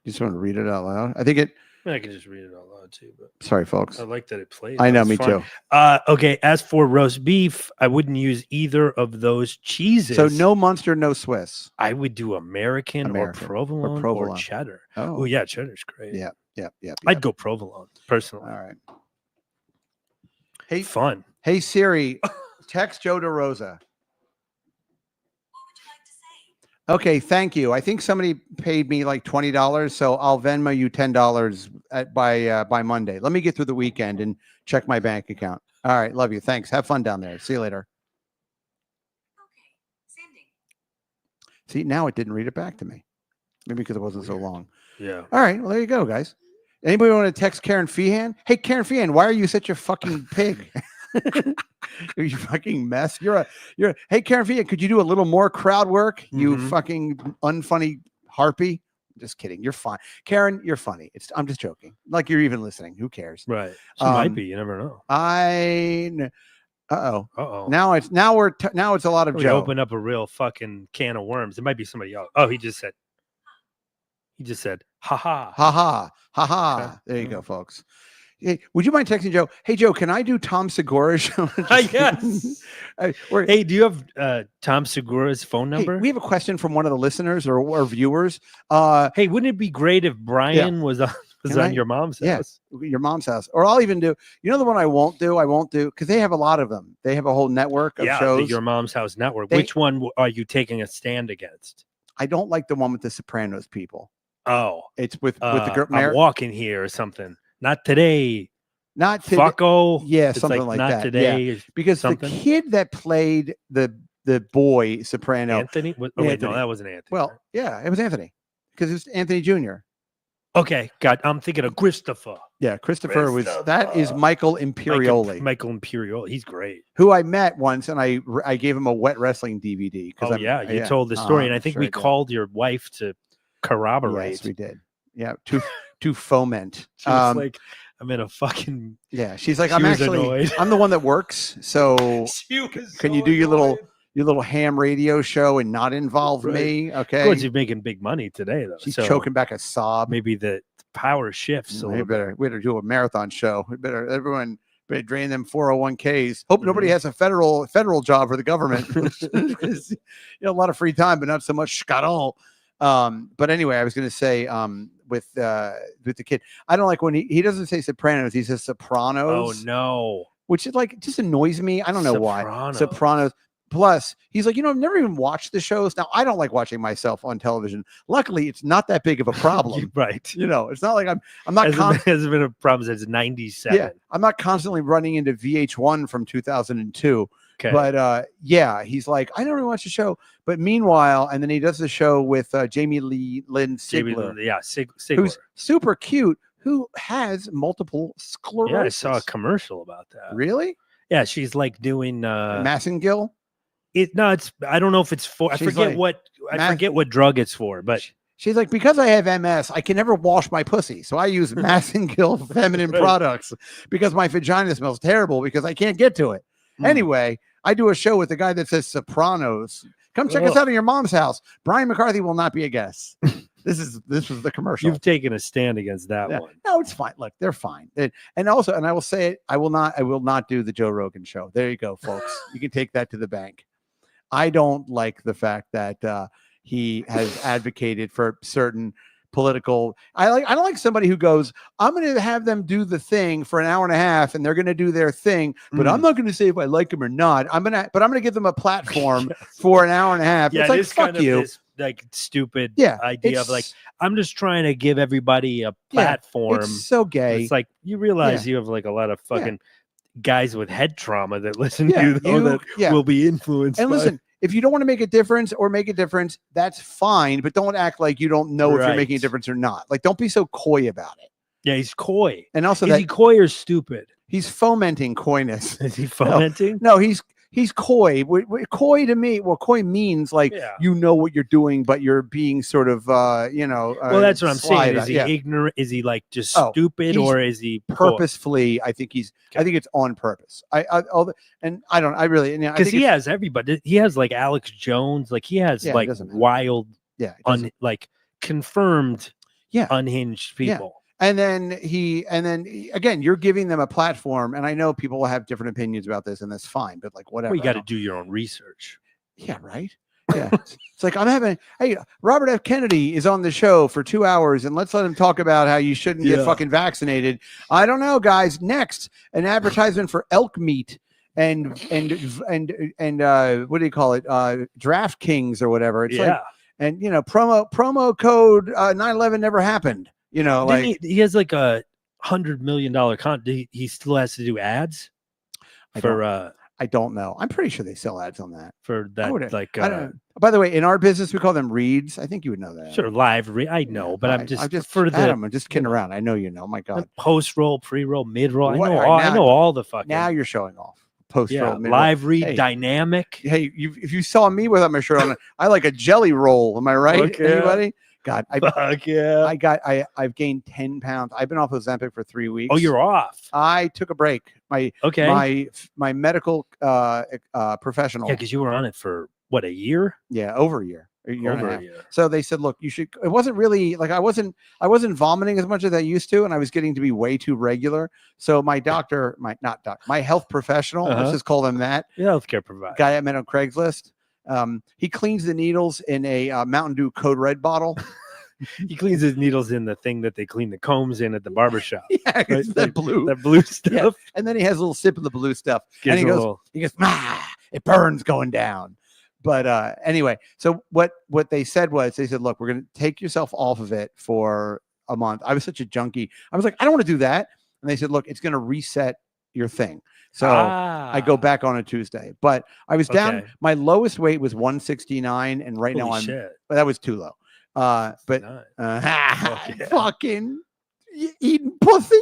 You just want to read it out loud? I think it. I mean, I can just read it out loud too, but Sorry, folks. I like that it plays. I know, That's me fun. too. Okay, as for roast beef, I wouldn't use either of those cheeses. So no Munster, no Swiss. I would do American or provolone or provolone. cheddar. Oh, Oh yeah, cheddar's great. yeah. I'd go provolone personally. All right. Hey, Fun. hey Siri, text Joe DeRosa. What would you like to say? Okay, thank you. I think somebody paid me like $20, so I'll Venmo you $10 by Monday. Let me get through the weekend and check my bank account. All right, love you. Thanks. Have fun down there. See you later. Okay, sending. See, now it didn't read it back to me. Maybe because it wasn't so long. Yeah. All right, well there you go, guys. Anybody want to text Karen Feehan? Hey, Karen Feehan, why are you such a fucking pig? You fucking mess. Hey, Karen Feehan, could you do a little more crowd work? You Mhm. fucking unfunny harpy. Just kidding. You're fine. Karen, you're funny. I'm just joking. Like you're even listening. Who cares? Right. She might Um, be. You never know. Uh-oh. Uh-oh. Now it's a lot of We Joe. open up a real fucking can of worms. It might be somebody else. Oh, he just said, ha ha. Ha ha. Ha ha. Okay. There you go, folks. Hey, would you mind texting Joe? Hey, Joe, can I do Tom Segura show? Yes. We're- Hey, do you have Tom Segura's phone hey, number? we have a question from one of the listeners or viewers. Hey, wouldn't it be great if Brian was on Can I- your mom's yeah. house? Your mom's house, or I'll even do. You know the one I won't do because they have a lot of them. They have a whole network of Yeah, shows. Your Mom's House Network. They- Which one are you taking a stand against? I don't like the one with the Sopranos people. Oh, It's with the girl. I'm walking here or something. not today. Not today. Fucko. Yeah, It's something like not that. today. Yeah. Because something. the kid that played the boy Soprano. Anthony? Oh, wait, no, Anthony. that wasn't Anthony. Well, right? yeah, it was Anthony because it was Anthony Jr. Okay, God, I'm thinking of Christopher. Yeah, Christopher was that is Michael Imperioli. Michael Imperioli. He's great. Who I met once, and I gave him a wet wrestling DVD. Oh, you told the story, and I think we called your wife to corroborate. Yes, we did. Yeah, to foment. She was like, I'm in a fucking. Yeah, she's like, she I'm was actually, annoyed. I'm the one that works. So can you do your little ham radio show and not involve me? Okay. Of course, you're making big money today, though. She's so choking back a sob. maybe the power shifts. We better do a marathon show. Everyone better drain them 401ks. Hope nobody has a federal job for the government. A lot of free time, but not so much scuttle. But anyway, I was going to say with the kid, I don't like when he doesn't say Sopranos, he says Sopranos. Oh no, which is like just annoys me. I don't know why. Sopranos. Plus, he's like, I've never even watched the shows. Now, I don't like watching myself on television. Luckily, it's not that big of a problem. Right. It's not like I'm not. Hasn't been a problem since '97. Yeah, I'm not constantly running into VH1 from 2002. Okay. But he's like, I don't really watch the show. But meanwhile, and then he does the show with Jamie Lynn Sigler, Sigler, who's super cute, who has multiple sclerosis. Yeah, I saw a commercial about that. Really? Yeah, she's like doing Massengill. I don't know if it's for. I forget what drug it's for, but she's like, because I have MS, I can never wash my pussy, so I use Massengill feminine products because my vagina smells terrible because I can't get to it. Anyway, I do a show with the guy that says Sopranos. Come check us out in your mom's house. Brian McCarthy will not be a guest. This was the commercial. You've taken a stand against that one. No, it's fine. Look, they're fine. And I will say it, I will not do the Joe Rogan show. There you go, folks. You can take that to the bank. I don't like the fact that he has advocated for certain political. I don't like somebody who goes, I'm going to have them do the thing for an hour and a half, and they're going to do their thing, but I'm not going to say if I like them or not. I'm going to give them a platform for an hour and a half. Yeah, it's like, fuck you. This, like stupid idea of like, I'm just trying to give everybody a platform. It's so gay. It's like, you realize you have like a lot of fucking guys with head trauma that listen to you, though, that will be influenced. And listen, if you don't want to make a difference, that's fine. But don't act like you don't know if you're making a difference or not. Like, don't be so coy about it. Yeah, he's coy. And also, is he coy or stupid? He's fomenting coyness. Is he fomenting? No, he's coy. Coy to me, coy means like you know what you're doing, but you're being sort of well, that's what I'm saying. Is he ignorant? Is he like just stupid, or is he purposefully? I think I think it's on purpose. Because he has everybody. He has like Alex Jones. Like he has like wild, like confirmed, unhinged people. Yeah. And then again, you're giving them a platform, and I know people will have different opinions about this, and that's fine. But like, whatever, you got to do your own research. Yeah, right. Yeah, it's like hey, Robert F. Kennedy is on the show for 2 hours, and let's let him talk about how you shouldn't get fucking vaccinated. I don't know, guys. Next, an advertisement for elk meat and what do you call it? DraftKings or whatever. It's like, and promo code 9/11 never happened. Like he has like a $100 million he still has to do ads I don't know. I'm pretty sure they sell ads on that for that. By the way, in our business, we call them reads. I think you would know that. Sure, live read. I know, but I'm just for I'm just kidding around. I know you know. My God, post roll, pre roll, mid roll. I know all the fucking. Now you're showing off. Post roll, live read, dynamic. Hey, if you saw me without my shirt on, I like a jelly roll. Am I right? Okay. Anybody? God, I've gained 10 pounds. I've been off Ozempic for 3 weeks. Oh, you're off. I took a break. My medical professional. Yeah, because you were on it for what, a year? Yeah, over a year. A year and a half. So they said, look, you should. It wasn't really like I wasn't vomiting as much as I used to, and I was getting to be way too regular. So my doctor, my health professional, let's just call them that. Healthcare provider. Guy I met on Craigslist. He cleans the needles in a Mountain Dew Code Red bottle. He cleans his needles in the thing that they clean the combs in at the barbershop. Yeah, right? that blue stuff. Yeah. And then he has a little sip of the blue stuff. And he goes, it burns going down. But anyway, so what they said was, they said, look, we're going to take yourself off of it for a month. I was such a junkie. I was like, I don't want to do that. And they said, look, it's going to reset your thing. So I go back on a Tuesday, but I was down. Okay. My lowest weight was 169. And right now Holy I'm, shit. but that was too low. But yeah. fucking eating pussy.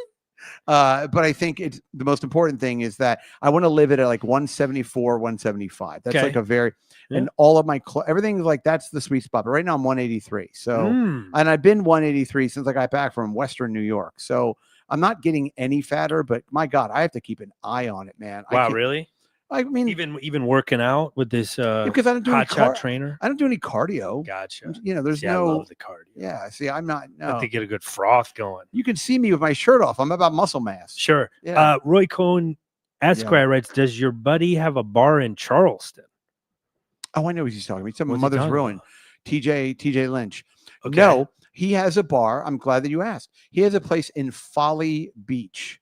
But I think it's the most important thing is that I want to live it at like 174, 175. That's Okay. like a very, Yeah. and all of my, everything like that's the sweet spot. But right now I'm 183. So, and I've been 183 since I got back from Western New York. So I'm not getting any fatter, but my God, I have to keep an eye on it, man. Wow, really? I mean, Even working out with this because I don't do any hotshot trainer. I don't do any cardio. Gotcha. You know, there's See, no. I love the cardio. Yeah, see, I'm not. But No, they get a good froth going. you can see me with my shirt off. I'm about muscle mass. Sure. Yeah. Roy Cohn Esquire writes, "Does your buddy have a bar in Charleston?" Oh, I know what he's talking about. It's What's he Mother's talking Ruin. about? TJ Lynch. Okay. No, he has a bar. I'm glad that you asked. He has a place in Folly Beach,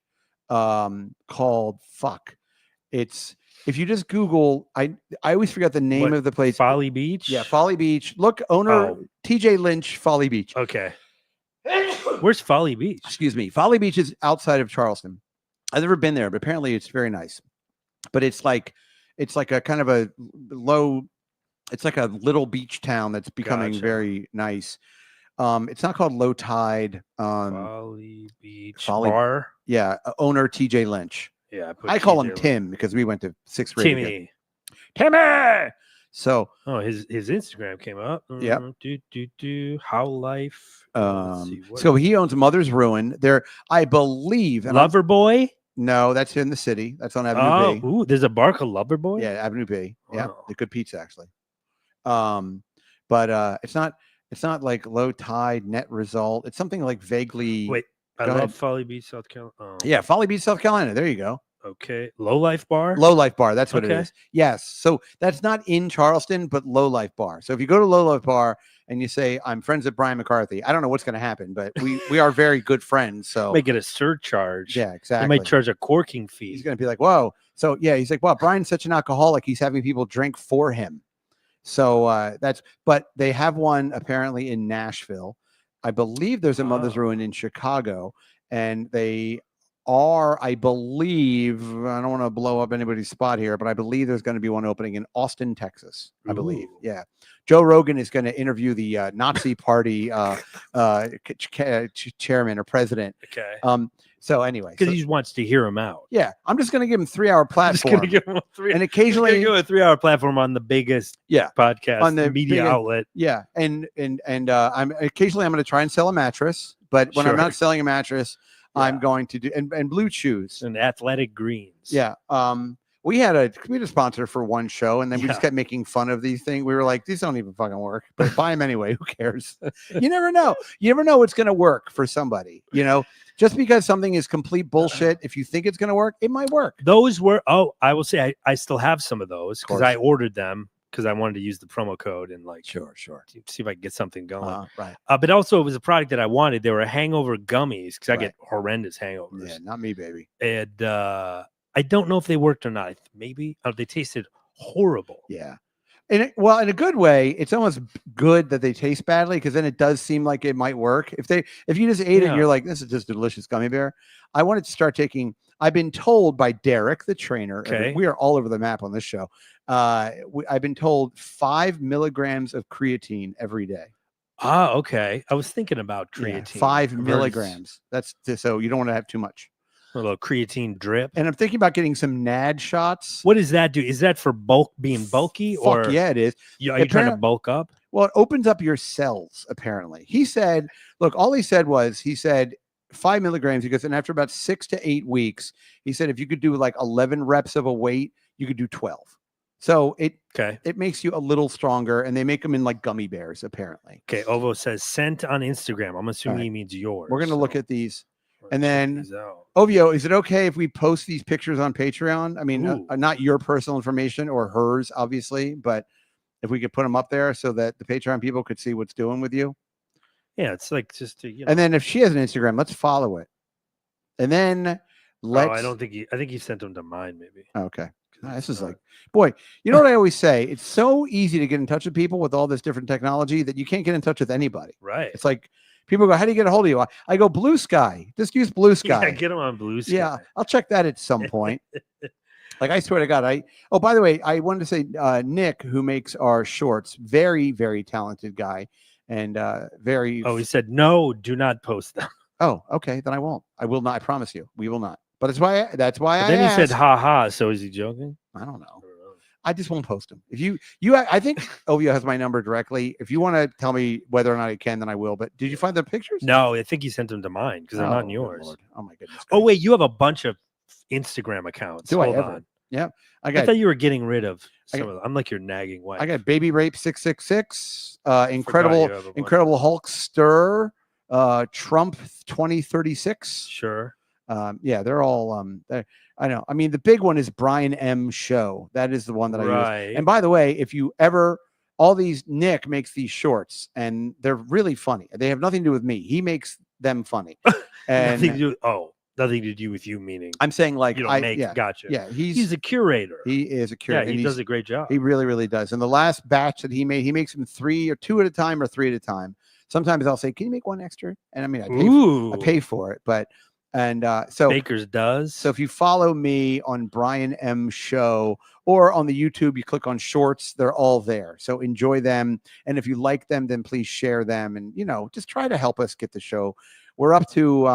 called fuck. It's if you just Google. I always forget the name What, of the place. Folly Beach. Yeah, Folly Beach. Look, owner TJ Lynch, Folly Beach. Okay. Where's Folly Beach? Excuse me. Folly Beach is outside of Charleston. I've never been there, but apparently it's very nice. But it's like a kind of a low. It's like a little beach town that's becoming Gotcha. very nice. It's not called Low Tide. Folly Beach Folly- Bar. Yeah, owner TJ Lynch. Yeah, I call him TJ Tim because we went to sixth grade. together. Timmy. So, his Instagram came up. Yep. How life. Let's see, what so is he owns Mother's Ruin. There, I believe. it? Lover Boy. No, that's in the city. That's on Avenue B. Ooh, there's a bar called Lover Boy. Yeah, Avenue B. Yeah, Wow. the good pizza actually. But it's not like Low Tide Net Result. It's something like vaguely. Wait, I Go love ahead. Folly Beach, South Carolina. Oh, Yeah, Folly Beach, South Carolina. There you go. okay. Low Life Bar. Low Life Bar. That's what it Okay. is. Yes. So that's not in Charleston, but Low Life Bar. So if you go to Low Life Bar and you say, I'm friends with Brian McCarthy, I don't know what's going to happen, but we are very good friends. So May get a surcharge. yeah, They exactly. might charge a corking fee. He's going to be like, whoa. So yeah, he's like, wow, Brian's such an alcoholic. He's having people drink for him. So but they have one apparently in Nashville. I believe there's a Mother's Oh. Ruin in Chicago, and they are, I believe, I don't want to blow up anybody's spot here, but I believe there's going to be one opening in Austin, Texas. I believe. Ooh. Yeah. Joe Rogan is going to interview the Nazi party chairman or president. Okay. So anyway, Because so- he just wants to hear him out. yeah, I'm just going to give him 3-hour Just gonna platform. give him a 3 And He's occasionally, gonna give a 3-hour platform on the biggest podcast On the media biggest- outlet. yeah, and I'm occasionally I'm going to try and sell a mattress, but when I'm Sure. not selling a mattress, I'm Yeah. going to do and blue chews. And athletic greens. Yeah. We had a sponsor for one show, and then we just Yeah. kept making fun of these things. We were like, these don't even fucking work, but buy them anyway. Who cares? You never know. You never know what's going to work for somebody. You know, just because something is complete bullshit, if you think it's going to work, it might work. Those were, I will say I still have some of those because course. I ordered them because I wanted to use the promo code and like Sure. see if I can get something going. Right. But also it was a product that I wanted. They were hangover gummies because I Right. get horrendous hangovers. Yeah, not me, baby. And I don't know if they worked or not. Maybe they tasted horrible. Yeah. And well, in a good way, it's almost good that they taste badly because then it does seem like it might work. If you just ate it, Yeah. and you're like, this is just a delicious gummy bear. I wanted to start taking. I've been told by Derek, the trainer. Okay. We are all over the map on this show. I've been told 5 milligrams of creatine every day. Okay. I was thinking about Yeah, creatine. 5 I've heard milligrams. That's so you don't want to have too much. A little creatine drip. And I'm thinking about getting some NAD shots. What does that do? Is that for being bulky or Fuck yeah, it is. are you trying to Apparent- bulk up? Well, it opens up your cells, apparently. He said, look, all he said 5 milligrams. He goes, and after about 6 to 8 weeks, he said, if you could do like 11 reps of a weight, you could do 12. So it makes you a little stronger, and they make them in like gummy bears, apparently. Okay. Ovo says sent on Instagram. I'm assuming right. he means yours. We're going to look at these. Let's And check then, these out. Ovio, is it okay if we post these pictures on Patreon? I mean, Ooh. not your personal information or hers, obviously, but if we could put them up there so that the Patreon people could see what's doing with you. Yeah, it's like just to, you know. And then if she has an Instagram, let's follow it. And then let's. I don't think I think he sent them to mine, maybe. Okay. This is like, boy, you know what I always say? It's so easy to get in touch with people with all this different technology that you can't get in touch with anybody. Right. It's like People go, how do you get a hold of you? I go, Blue Sky. Just use Blue Sky. Yeah, get him on Blue Sky. Yeah, I'll check that at some point. Like, I swear to God, oh, by the way, I wanted to say, Nick, who makes our shorts, very, very talented guy, and very. Oh, he said, no, do not post them. Oh, okay, then I won't. I will not. I promise you, we will not. But that's why But I then he said, asked. ha ha. So is he joking? I don't know. I just won't post them. If I think Ovio has my number directly. If you want to tell me whether or not I can, then I will. But did you find the pictures? No, I think he sent them to mine because they're not in good yours. Lord. Oh my goodness. Oh, wait, you have a bunch of Instagram accounts. Do I Hold ever? on. Yeah. I thought you were getting rid of some of them. I'm like your nagging wife. I got Baby Rape 666, Forgot Incredible you have a bunch. Incredible Hulk Stir, Trump 2036. Sure. Yeah, they're all I know. I mean, the big one is Brian M. Show. That is the one that I use. Right. And by the way, if you ever all these Nick makes these shorts and they're really funny. They have nothing to do with me. He makes them funny. And nothing to do with you, meaning I'm saying like you don't make. yeah, Gotcha. yeah, he's a curator. He is a curator. Yeah, and he does a great job. He really, really does. And the last batch that he makes them 3 or 2 at a time or 3 at a time. Sometimes I'll say, "Can you make one extra?" And I mean, I pay for it, but so Baker's does. So if you follow me on Brian M. Show or on the YouTube, you click on shorts, they're all there. So enjoy them. And if you like them, then please share them. And, just try to help us get the show. We're up to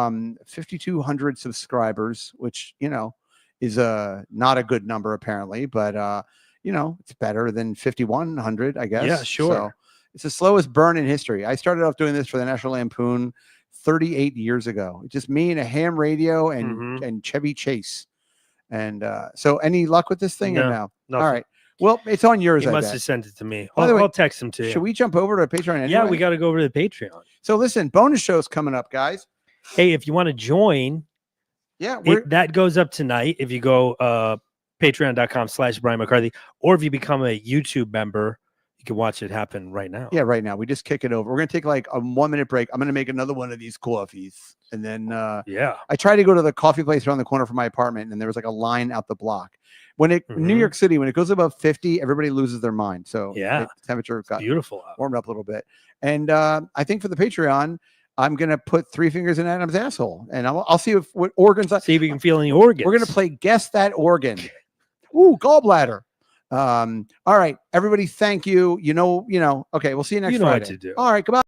5,200 subscribers, which, is not a good number apparently, but, it's better than 5,100, I guess. Yeah, sure. So it's the slowest burn in history. I started off doing this for the National Lampoon 38 years ago. It's just me and a ham radio and Chevy Chase. And so any luck with this thing or no? Nothing. All right. Well, it's on yours. He I must bet. have sent it to me. By the way, I'll text him to you. Should we jump over to Patreon anyway? Yeah, we got to go over to the Patreon. So listen, bonus shows coming up, guys. Hey, if you want to join, yeah, that goes up tonight. If you go patreon.com/Brian McCarthy, or if you become a YouTube member, you can watch it happen right now. Yeah, right now. We just kick it over. We're going to take like a 1-minute break. I'm going to make another one of these coffees. And then I tried to go to the coffee place around the corner from my apartment, and there was like a line out the block. When New York City, when it goes above 50, everybody loses their mind. So the temperature got beautiful warmed up a little bit. And I think for the Patreon, I'm going to put 3 fingers in Adam's asshole, and I'll see what organs. See if you can feel any organs. We're going to play Guess That Organ. Ooh, gallbladder. All right, everybody. Thank you. Okay, we'll see you next Friday. Know what to do. All right, goodbye.